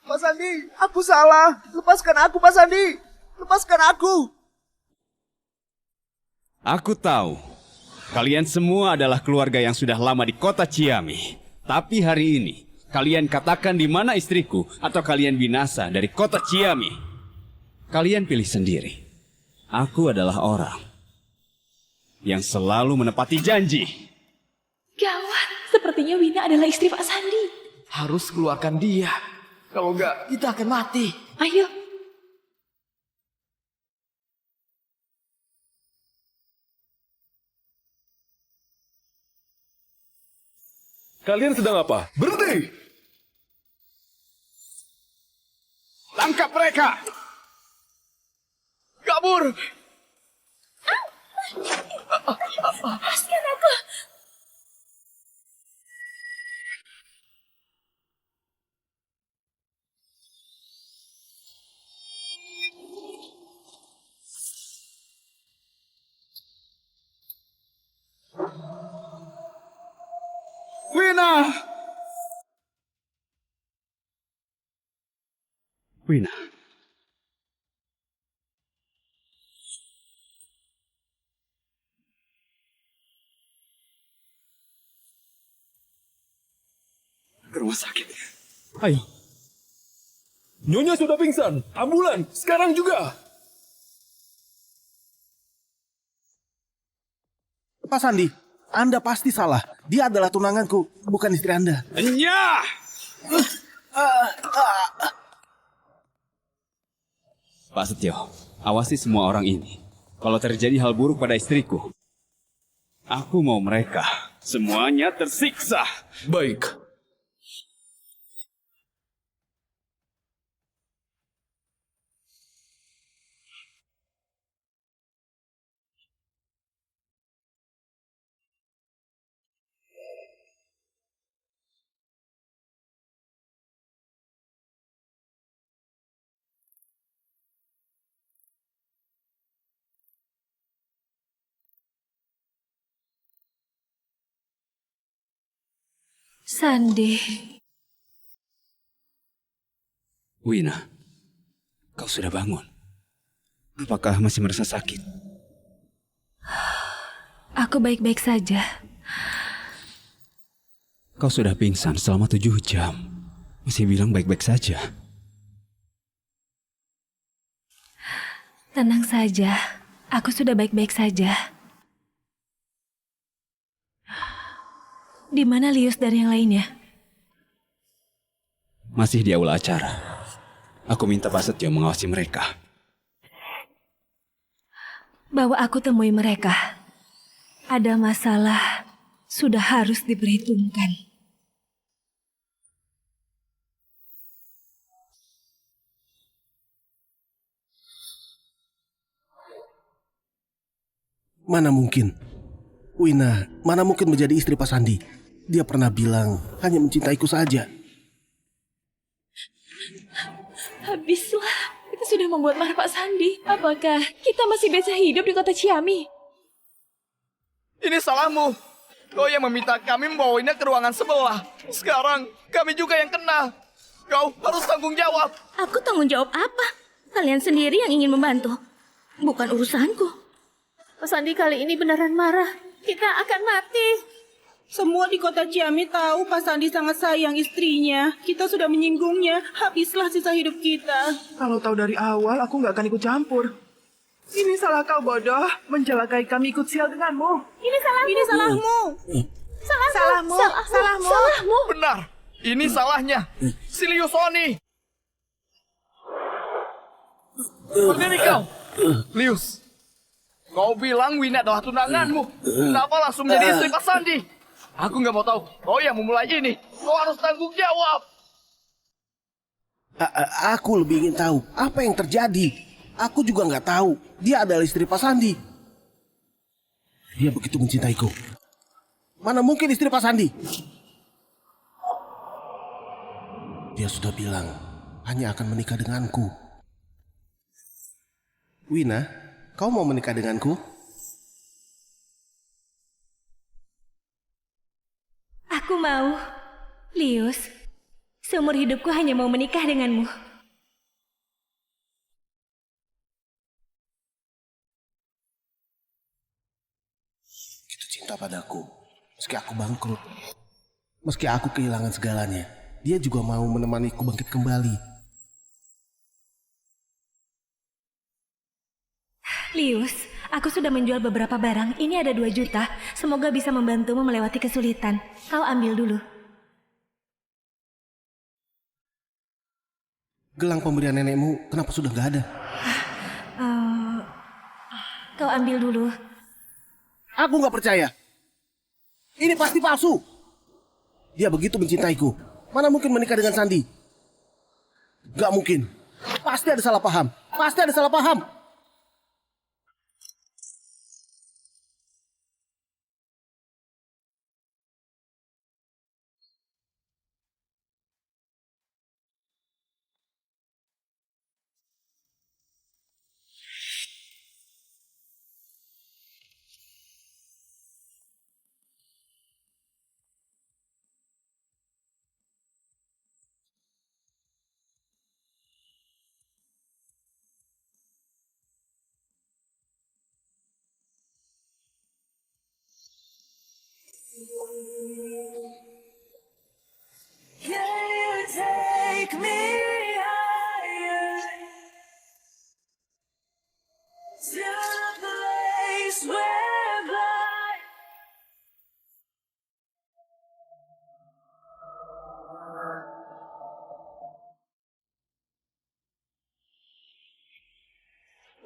Pak Sandi, aku salah. Lepaskan aku, Pak Sandi. Lepaskan aku.
Aku tahu, kalian semua adalah keluarga yang sudah lama di kota Chiami. Tapi hari ini, kalian katakan di mana istriku atau kalian binasa dari kota Chiami. Kalian pilih sendiri. Aku adalah orang yang selalu menepati janji.
Gawat, sepertinya Wina adalah istri Pak Sandi.
Harus keluarkan dia. Kalau enggak, kita akan mati.
Ayo.
Kalian sedang apa? Berhenti!
Tangkap mereka!
Kabur!
Lepaskan aku.
Wina! Wina. Ke rumah sakit.
Ayo. Nyonya sudah pingsan. Ambulan, sekarang juga.
Pak Sandi, Anda pasti salah. Dia adalah tunanganku, bukan istri Anda.
Enya! Pak Setio, awasi semua orang ini. Kalau terjadi hal buruk pada istriku, aku mau mereka semuanya tersiksa.
Baik.
Sandi.
Wina, kau sudah bangun. Apakah masih merasa sakit?
Aku baik-baik saja.
Kau sudah pingsan selama 7 jam. Masih bilang baik-baik saja.
Tenang saja. Aku sudah baik-baik saja. Di mana Lius dan yang lainnya?
Masih di aula acara. Aku minta Pak Setio mengawasi mereka.
Bawa aku temui mereka. Ada masalah, sudah harus diperhitungkan.
Mana mungkin? Wina, mana mungkin menjadi istri Pak Sandi? Dia pernah bilang hanya mencintaiku saja.
Habislah. Kita sudah membuat marah Pak Sandi. Apakah kita masih bisa hidup di kota Chiami?
Ini salahmu. Kau yang meminta kami membawanya ke ruangan sebelah. Sekarang kami juga yang kena. Kau harus tanggung jawab.
Aku tanggung jawab apa? Kalian sendiri yang ingin membantu. Bukan urusanku.
Pak Sandi kali ini beneran marah. Kita akan mati.
Semua di kota Chiami tahu Pak Sandi sangat sayang istrinya. Kita sudah menyinggungnya. Habislah sisa hidup kita.
Kalau tahu dari awal, aku nggak akan ikut campur. Ini salah kau, bodoh. Mencelakai kami ikut sial denganmu.
Ini salahmu.
Ini salahmu.
Salahmu.
Benar. Ini salahnya. Si Liusoni. Berdiri kau. Lius. Kau bilang Wina adalah tunanganmu. Kenapa langsung menjadi istri Pak Sandi? Aku nggak mau tahu. Kau yang memulai ini. Kau harus tanggung jawab.
Aku lebih ingin tahu apa yang terjadi. Aku juga nggak tahu. Dia adalah istri Pak Sandi. Dia begitu mencintaiku. Mana mungkin istri Pak Sandi? Dia sudah bilang hanya akan menikah denganku. Wina, kau mau menikah denganku?
Aku mau. Lius, seumur hidupku hanya mau menikah denganmu.
setia padaku. Meski aku bangkrut. Meski aku kehilangan segalanya, dia juga mau menemaniku bangkit kembali.
Lius, aku sudah menjual beberapa barang. Ini ada 2 juta. Semoga bisa membantumu melewati kesulitan. Kau ambil dulu.
Gelang pemberian nenekmu kenapa sudah gak ada?
Kau ambil dulu.
Aku gak percaya. Ini pasti palsu. Dia begitu mencintaiku. Mana mungkin menikah dengan Sandi? Gak mungkin. Pasti ada salah paham. Pasti ada salah paham.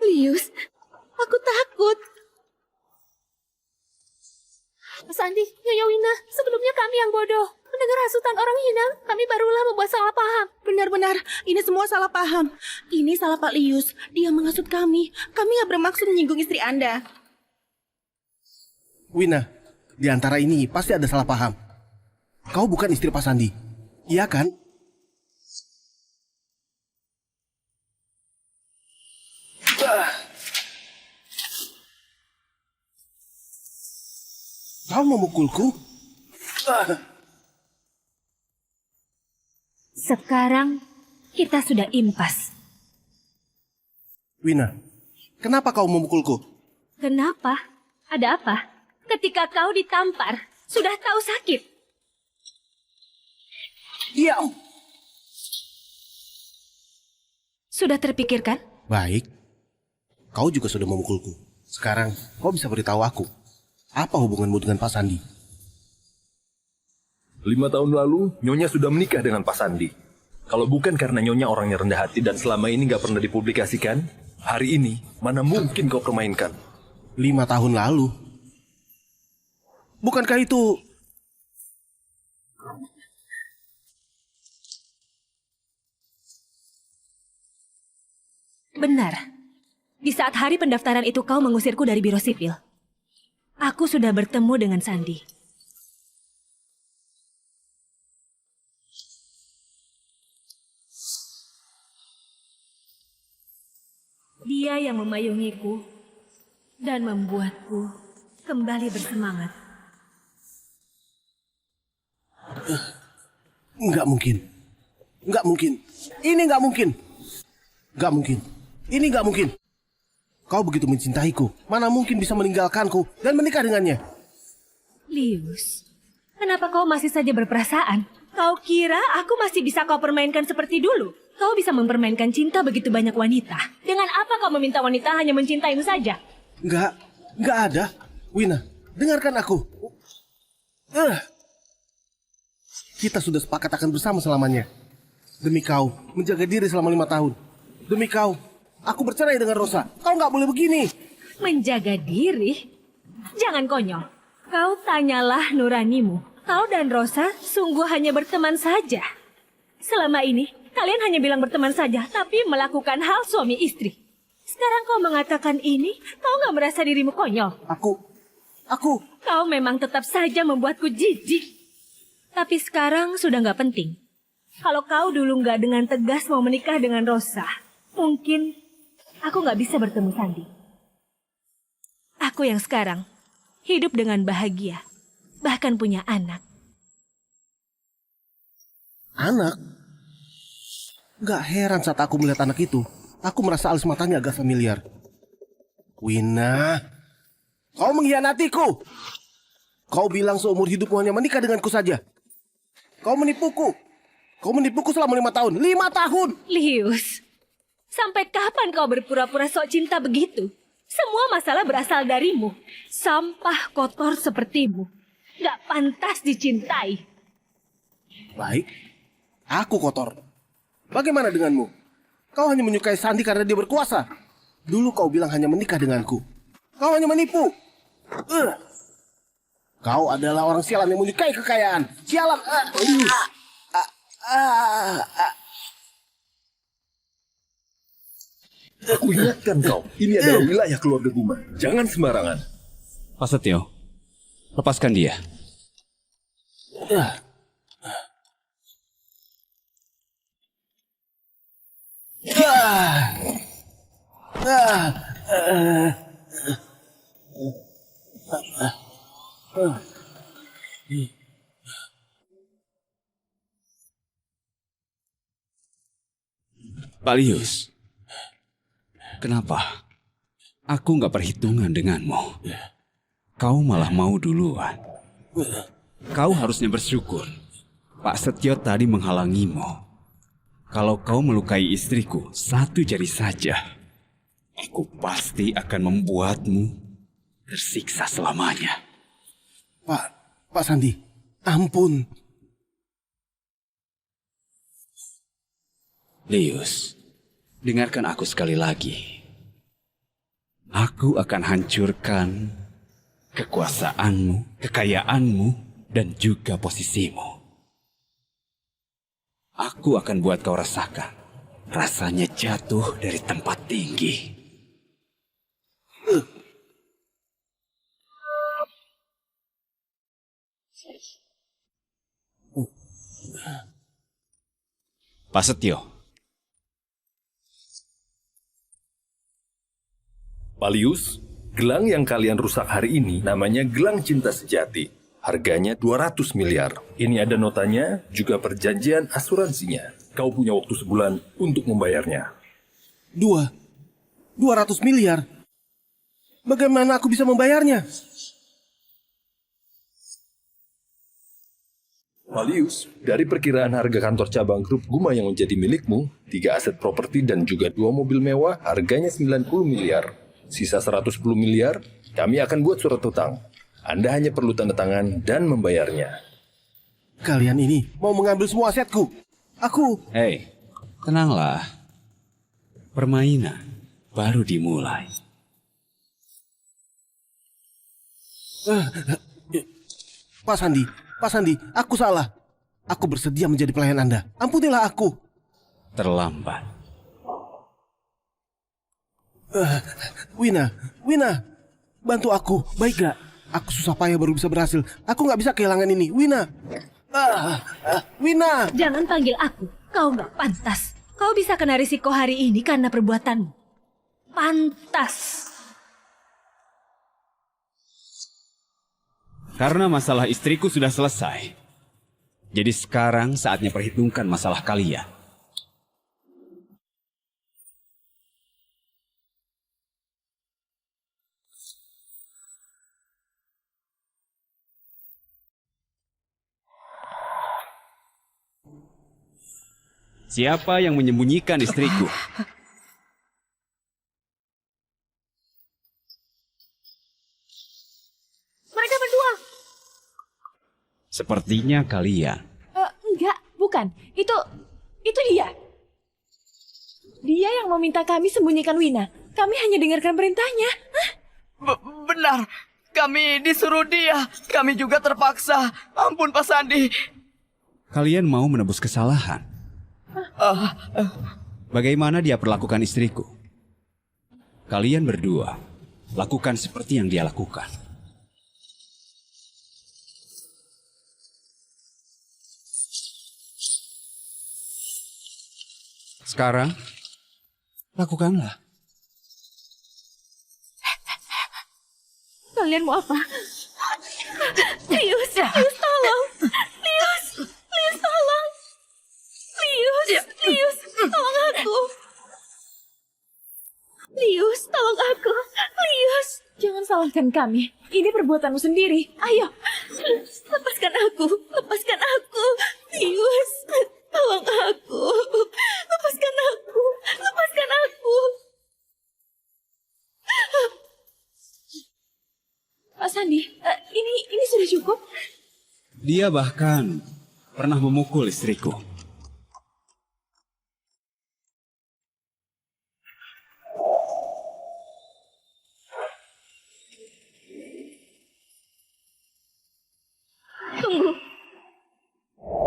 Lius, aku takut. Sandi, Nyonya Wina, sebelumnya kami yang bodoh. Mendengar hasutan orang hina, kami barulah membuat salah paham.
Benar-benar, ini semua salah paham. Ini salah Pak Lius. Dia menghasut kami. Kami nggak bermaksud menyinggung istri Anda.
Wina, di antara ini pasti ada salah paham. Kau bukan istri Pak Sandi, iya kan? Kau memukulku?
Sekarang kita sudah impas.
Wina, kenapa kau memukulku?
Kenapa? Ada apa? Ketika kau ditampar, sudah tahu sakit.
Diam.
Sudah terpikirkan?
Baik. Kau juga sudah memukulku. Sekarang kau bisa beritahu aku. Apa hubunganmu dengan Pak Sandi?
5 tahun lalu, Nyonya sudah menikah dengan Pak Sandi. Kalau bukan karena Nyonya orangnya rendah hati dan selama ini nggak pernah dipublikasikan, hari ini mana mungkin kau permainkan?
5 tahun lalu? Bukankah itu...
Benar. Di saat hari pendaftaran itu kau mengusirku dari biro sipil. Aku sudah bertemu dengan Sandi. Dia yang memayungiku dan membuatku kembali bersemangat.
Nggak mungkin. Nggak mungkin. Ini nggak mungkin. Nggak mungkin. Ini nggak mungkin. Kau begitu mencintaiku, mana mungkin bisa meninggalkanku dan menikah dengannya?
Lius, kenapa kau masih saja berperasaan? Kau kira aku masih bisa kau permainkan seperti dulu? Kau bisa mempermainkan cinta begitu banyak wanita. Dengan apa kau meminta wanita hanya mencintaimu saja?
Nggak ada. Wina, dengarkan aku. Kita sudah sepakat akan bersama selamanya. Demi kau, menjaga diri selama 5 tahun. Demi kau, aku bercerai dengan Rosa. Kau nggak boleh begini.
Menjaga diri? Jangan konyol. Kau tanyalah nuranimu. Kau dan Rosa sungguh hanya berteman saja. Selama ini, kalian hanya bilang berteman saja, tapi melakukan hal suami istri. Sekarang kau mengatakan ini, kau nggak merasa dirimu konyol?
Aku...
Kau memang tetap saja membuatku jijik. Tapi sekarang sudah nggak penting. Kalau kau dulu nggak dengan tegas mau menikah dengan Rosa, mungkin aku nggak bisa bertemu Sandi. Aku yang sekarang hidup dengan bahagia, bahkan punya anak.
Anak? Gak heran saat aku melihat anak itu. Aku merasa alis matanya agak familiar. Wina, kau mengkhianatiku. Kau bilang seumur hidupmu hanya menikah denganku saja. Kau menipuku. Kau menipuku selama 5 tahun. 5 tahun!
Lius, sampai kapan kau berpura-pura sok cinta begitu? Semua masalah berasal darimu. Sampah kotor sepertimu. Gak pantas dicintai.
Baik, aku kotor. Bagaimana denganmu? Kau hanya menyukai Sandi karena dia berkuasa. Dulu kau bilang hanya menikah denganku. Kau hanya menipu. Kau adalah orang sialan yang menyukai kekayaan. Sialan.
Aku ingatkan kau, ini adalah wilayah keluarga Guma. Jangan sembarangan.
Pak Setio, lepaskan dia. Pak Lius, kenapa? Aku nggak perhitungan denganmu. Kau malah mau duluan. Kau harusnya bersyukur. Pak Setio tadi menghalangimu. Kalau kau melukai istriku 1 jari saja, aku pasti akan membuatmu tersiksa selamanya.
Pak Sandi, ampun.
Lius, dengarkan aku sekali lagi. Aku akan hancurkan kekuasaanmu, kekayaanmu, dan juga posisimu. Aku akan buat kau rasakan rasanya jatuh dari tempat tinggi. Pak Setio.
Palius, gelang yang kalian rusak hari ini namanya gelang cinta sejati. Harganya 200 miliar. Ini ada notanya, juga perjanjian asuransinya. Kau punya waktu sebulan untuk membayarnya.
200 miliar? Bagaimana aku bisa membayarnya?
Palius, dari perkiraan harga kantor cabang grup Guma yang menjadi milikmu, 3 aset properti dan juga 2 mobil mewah, harganya 90 miliar. Sisa 110 miliar, kami akan buat surat utang. Anda hanya perlu tanda tangan dan membayarnya.
Kalian ini mau mengambil semua asetku. Aku...
Hei, tenanglah. Permainan baru dimulai.
Pak Sandi, aku salah. Aku bersedia menjadi pelayan Anda. Ampunilah aku.
Terlambat.
Wina, bantu aku, baik gak? Aku susah payah baru bisa berhasil. Aku gak bisa kehilangan ini, Wina. Wina!
Jangan panggil aku, kau gak pantas. Kau bisa kena risiko hari ini karena perbuatanmu. Pantas.
Karena masalah istriku sudah selesai. Jadi sekarang saatnya perhitungkan masalah kalian. Siapa yang menyembunyikan istriku?
Mereka berdua.
Sepertinya kalian.
Enggak, bukan. Itu dia. Dia yang meminta kami sembunyikan Wina. Kami hanya dengarkan perintahnya.
Benar, kami disuruh dia. Kami juga terpaksa. Ampun Pak Sandi.
Kalian mau menebus kesalahan? Bagaimana dia perlakukan istriku? Kalian berdua lakukan seperti yang dia lakukan. Sekarang, lakukanlah.
Kalian mau apa? Lius tolong. Lius tolong. Lius, tolong aku. Lius, tolong aku. Lius.
Jangan salahkan kami. Ini perbuatanmu sendiri. Ayo,
Lepaskan aku, lepaskan aku. Lius, tolong aku. Lepaskan aku, lepaskan aku.
Pak Sandi, ini sudah cukup?
Dia bahkan pernah memukul istriku.
Tunggu.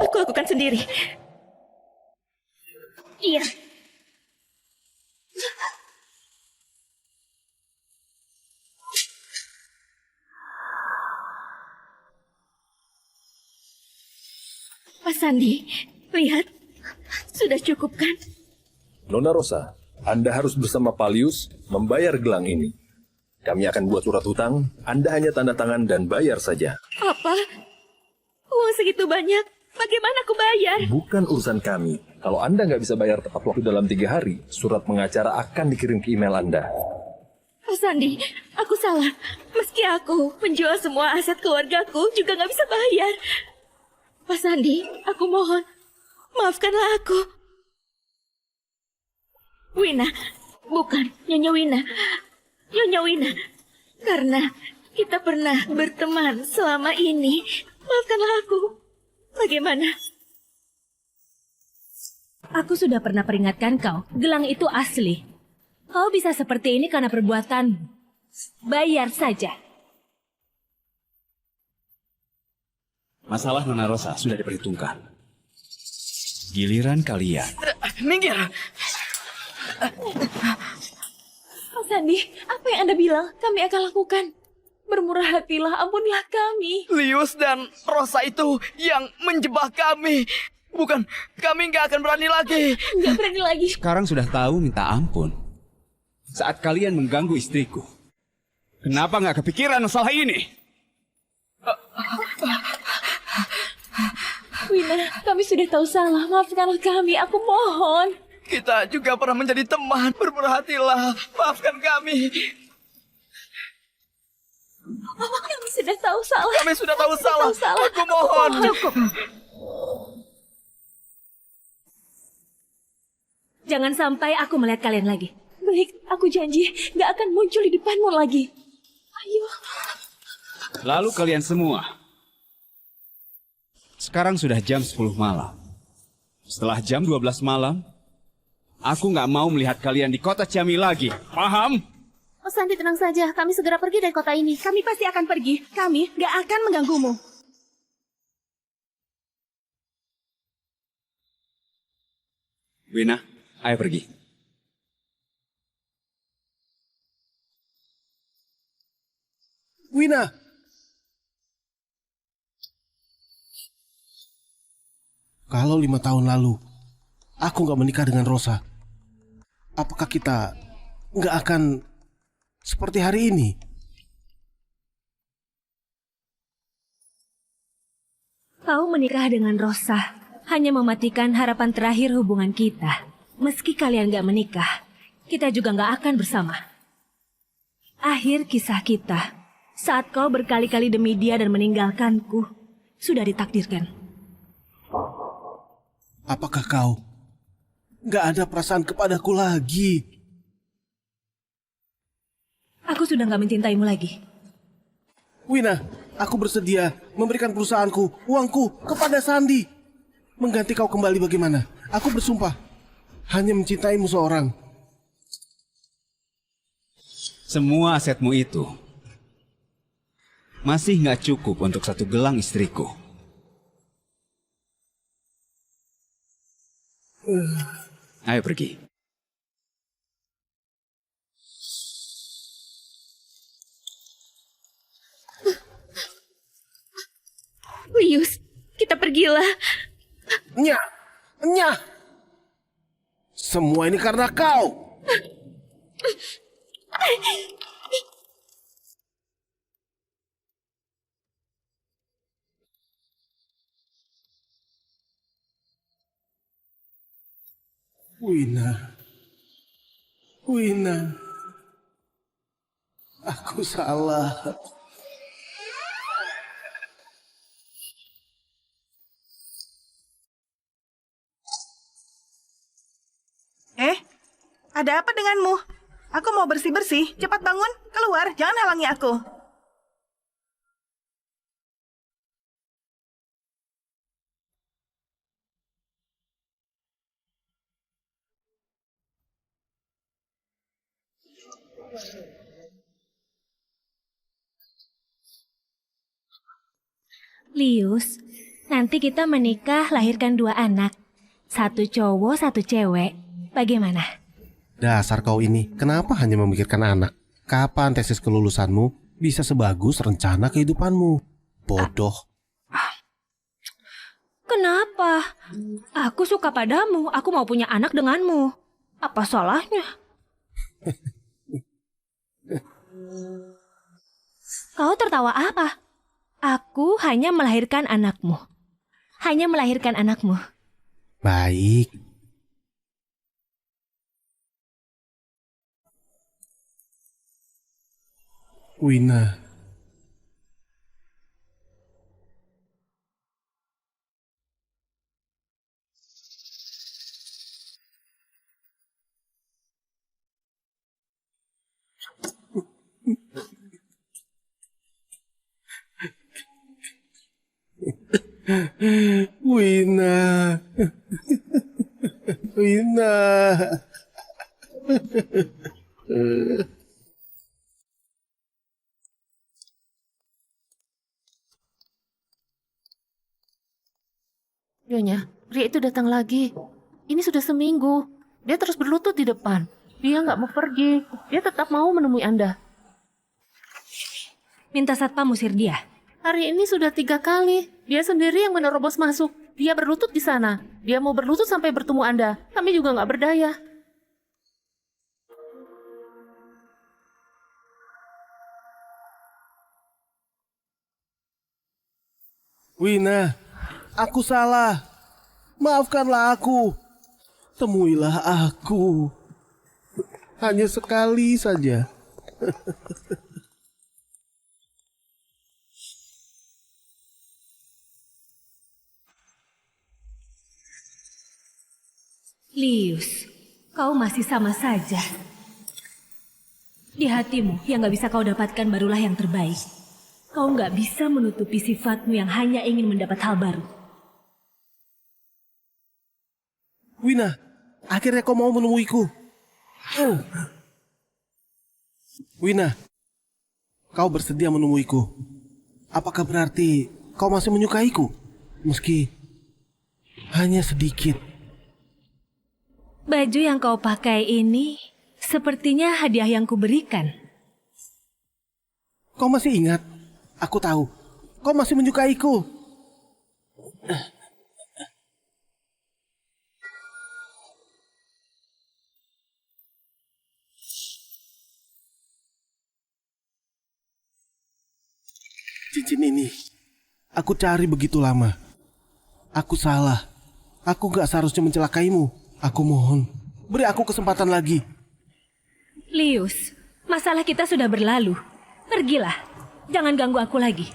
Aku lakukan sendiri. Iya. Pak Sandi, lihat. Sudah cukup kan?
Nona Rosa, Anda harus bersama Palius membayar gelang ini. Kami akan buat surat hutang, Anda hanya tanda tangan dan bayar saja.
Apa? Uang segitu banyak. Bagaimana aku bayar?
Bukan urusan kami. Kalau Anda nggak bisa bayar tepat waktu dalam 3 hari, surat pengacara akan dikirim ke email Anda.
Pak Sandi, aku salah. Meski aku menjual semua aset keluargaku, juga nggak bisa bayar. Pak Sandi, aku mohon, maafkanlah aku. Wina, bukan, Nyonya Wina. Nyonya Wina, karena kita pernah berteman selama ini. Maafkanlah aku. Bagaimana?
Aku sudah pernah peringatkan kau, gelang itu asli. Kau bisa seperti ini karena perbuatanmu. Bayar saja.
Masalah Nona Rosa sudah diperhitungkan. Giliran kalian.
Minggir.
Pak Sandi, apa yang Anda bilang kami akan lakukan? Bermurah hatilah, ampunilah kami.
Lius dan Rosa itu yang menjebak kami. Bukan, kami nggak akan berani lagi.
Nggak berani lagi.
Sekarang sudah tahu minta ampun. Saat kalian mengganggu istriku. Kenapa nggak kepikiran masalah ini?
Wina, kami sudah tahu salah. Maafkanlah kami, aku mohon.
Kita juga pernah menjadi teman. Bermurah hatilah. Maafkan kami.
Kami sudah tahu salah.
Kami sudah tahu salah. Aku mohon.
Cukup. Jangan sampai aku melihat kalian lagi.
Baik, aku janji gak akan muncul di depanmu lagi. Ayo.
Lalu kalian semua. Sekarang sudah jam 10 malam. Setelah jam 12 malam, aku nggak mau melihat kalian di kota Ciami lagi. Paham?
Oh Sandi, tenang saja. Kami segera pergi dari kota ini.
Kami pasti akan pergi. Kami gak akan mengganggumu.
Wina, ayo pergi.
Wina! Kalau 5 tahun lalu aku nggak menikah dengan Rosa, apakah kita nggak akan seperti hari ini?
Kau menikah dengan Rosa hanya mematikan harapan terakhir hubungan kita. Meski kalian gak menikah, kita juga gak akan bersama. Akhir kisah kita, saat kau berkali-kali demi dia dan meninggalkanku, sudah ditakdirkan.
Apakah kau nggak ada perasaan kepadaku lagi?
Aku sudah gak mencintaimu lagi.
Wina, aku bersedia memberikan perusahaanku, uangku kepada Sandi. Mengganti kau kembali bagaimana? Aku bersumpah hanya mencintaimu seorang.
Semua asetmu itu masih nggak cukup untuk satu gelang istriku. Ayo pergi.
Lius, kita pergilah.
Nyah. Semua ini karena kau. Wina. Aku salah.
Ada apa denganmu? Aku mau bersih-bersih. Cepat bangun, keluar, jangan halangi aku.
Lius, nanti kita menikah lahirkan 2 anak. 1 cowok, 1 cewek. Bagaimana?
Dasar kau ini, kenapa hanya memikirkan anak? Kapan tesis kelulusanmu bisa sebagus rencana kehidupanmu? Bodoh.
Kenapa? Aku suka padamu, aku mau punya anak denganmu. Apa salahnya? Kau tertawa apa? Aku hanya melahirkan anakmu. Hanya melahirkan anakmu.
Baik. Wina. Wina. Wina.
Nyonya, pria itu datang lagi. Ini sudah seminggu. Dia terus berlutut di depan. Dia nggak mau pergi. Dia tetap mau menemui Anda.
Minta satpam usir dia.
Hari ini sudah 3 kali. Dia sendiri yang menerobos masuk. Dia berlutut di sana. Dia mau berlutut sampai bertemu Anda. Kami juga nggak berdaya.
Wina, aku salah. Maafkanlah aku. Temuilah aku. Hanya sekali saja.
Lius, kau masih sama saja. Di hatimu yang gak bisa kau dapatkan barulah yang terbaik. Kau gak bisa menutupi sifatmu yang hanya ingin mendapat hal baru.
Wina, akhirnya kau mau menemuiku. Wina, kau bersedia menemuiku. Apakah berarti kau masih menyukaiku? Meski hanya sedikit.
Baju yang kau pakai ini sepertinya hadiah yang kuberikan.
Kau masih ingat? Aku tahu. Kau masih menyukaiku. Cincin ini aku cari begitu lama. Aku salah. Aku gak seharusnya mencelakaimu. Aku mohon, beri aku kesempatan lagi.
Lius, masalah kita sudah berlalu. Pergilah, jangan ganggu aku lagi.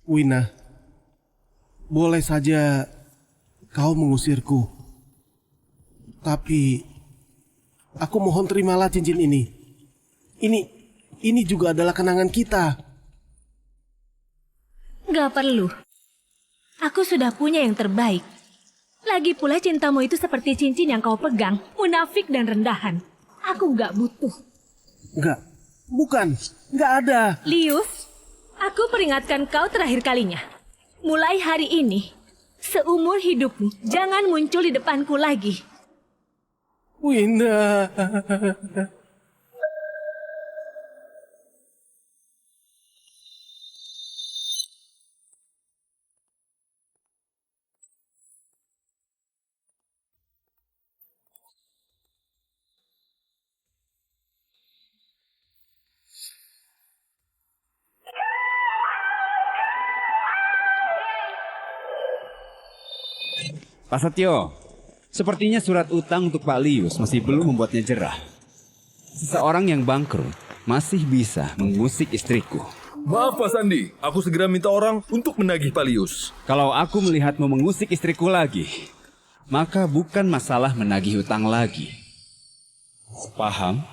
Wina, boleh saja kau mengusirku. Tapi aku mohon terimalah cincin ini. Ini juga adalah kenangan kita.
Gak perlu. Aku sudah punya yang terbaik. Lagi pula cintamu itu seperti cincin yang kau pegang, munafik dan rendahan. Aku gak butuh.
Bukan, gak ada.
Lius, aku peringatkan kau terakhir kalinya. Mulai hari ini, seumur hidupmu, jangan muncul di depanku lagi.
Wina.
Pak Setio, sepertinya surat utang untuk Pak Lius masih belum membuatnya jerah. Seseorang yang bangkrut masih bisa mengusik istriku.
Maaf Pak Sandi, aku segera minta orang untuk menagih Pak Lius.
Kalau aku melihatmu mengusik istriku lagi, maka bukan masalah menagih hutang lagi. Paham?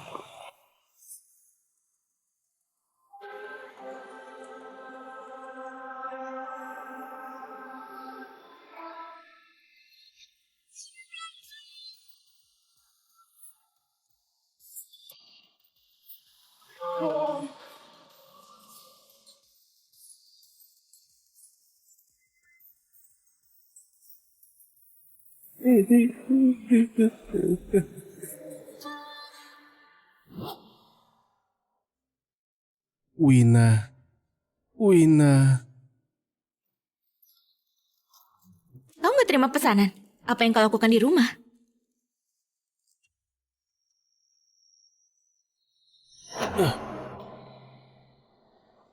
Wina.
Kau nggak terima pesanan? Apa yang kau lakukan di rumah?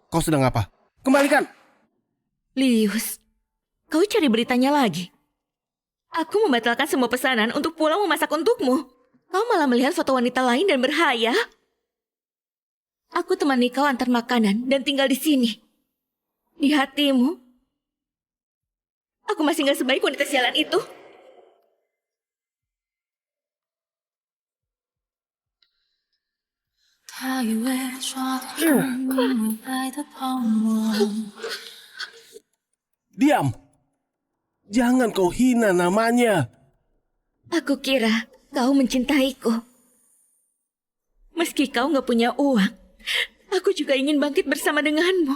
Kau sedang apa? Kembalikan!
Lius, kau cari beritanya lagi. Aku membatalkan semua pesanan untuk pulang memasak untukmu. Kau malah melihat foto wanita lain dan berhayal. Aku temani kau antar makanan dan tinggal di sini. Di hatimu, aku masih gak sebaik wanita sialan itu.
Diam! Jangan kau hina namanya.
Aku kira kau mencintaiku. Meski kau gak punya uang, aku juga ingin bangkit bersama denganmu.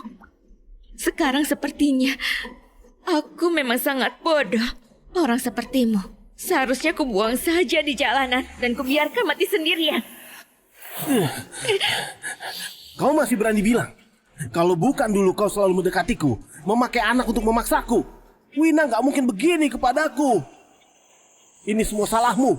Sekarang sepertinya aku memang sangat bodoh. Orang sepertimu seharusnya kubuang saja di jalanan dan kubiarkan mati sendirian.
Kau masih berani bilang kalau bukan dulu kau selalu mendekatiku, memakai anak untuk memaksaku. Wina gak mungkin begini kepadaku. Ini semua salahmu.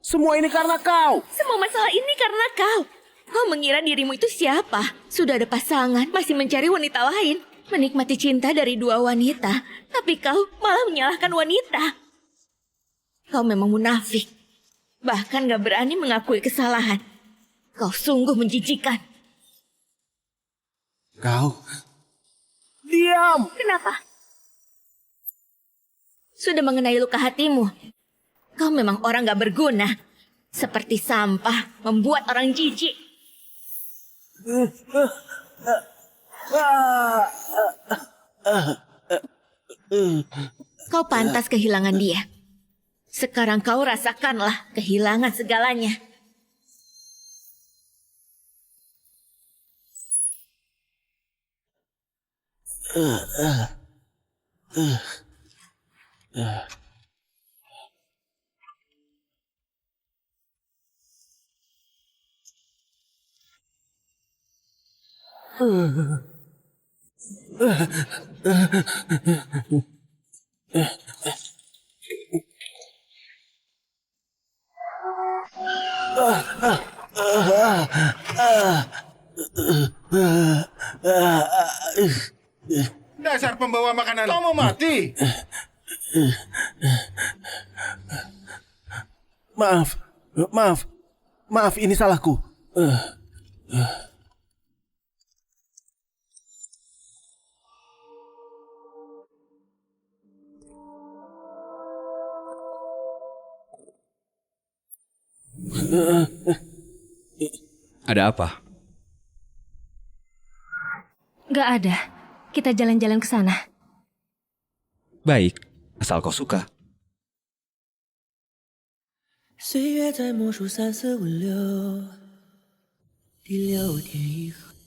Semua ini karena kau.
Semua masalah ini karena kau. Kau mengira dirimu itu siapa? Sudah ada pasangan, masih mencari wanita lain. Menikmati cinta dari dua wanita. Tapi kau malah menyalahkan wanita. Kau memang munafik. Bahkan gak berani mengakui kesalahan. Kau sungguh menjijikan.
Kau... Diam!
Kenapa? Sudah mengenai luka hatimu. Kau memang orang gak berguna. Seperti sampah, membuat orang jijik. Kau pantas kehilangan dia. Sekarang kau rasakanlah kehilangan segalanya.
Dasar pembawa makanan, kau mau mati?
Maaf, ini salahku.
Ada apa?
Gak ada. Kita jalan-jalan ke sana.
Baik, asal kau suka.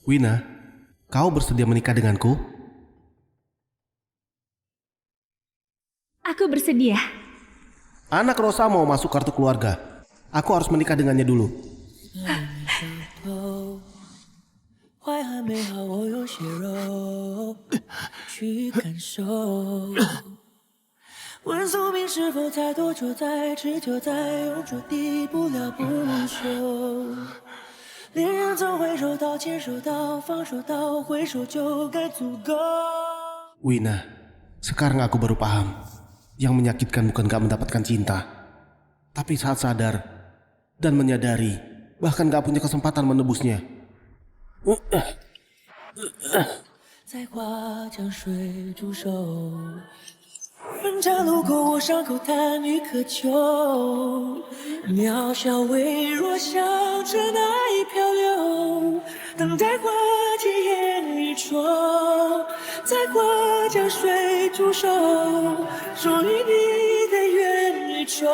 Wina, kau bersedia menikah denganku?
Aku bersedia.
Anak Rosa mau masuk kartu keluarga. Aku harus menikah dengannya dulu. Wina, sekarang aku baru paham. Yang menyakitkan bukan gak mendapatkan cinta, tapi saat sadar dan menyadari, bahkan gak punya kesempatan menebusnya.
在花江水煮熟，分岔路口我伤口贪欲渴求，渺小微弱像尘埃漂流，等待花结艳与愁，在花江水煮熟，属于你的愿与愁。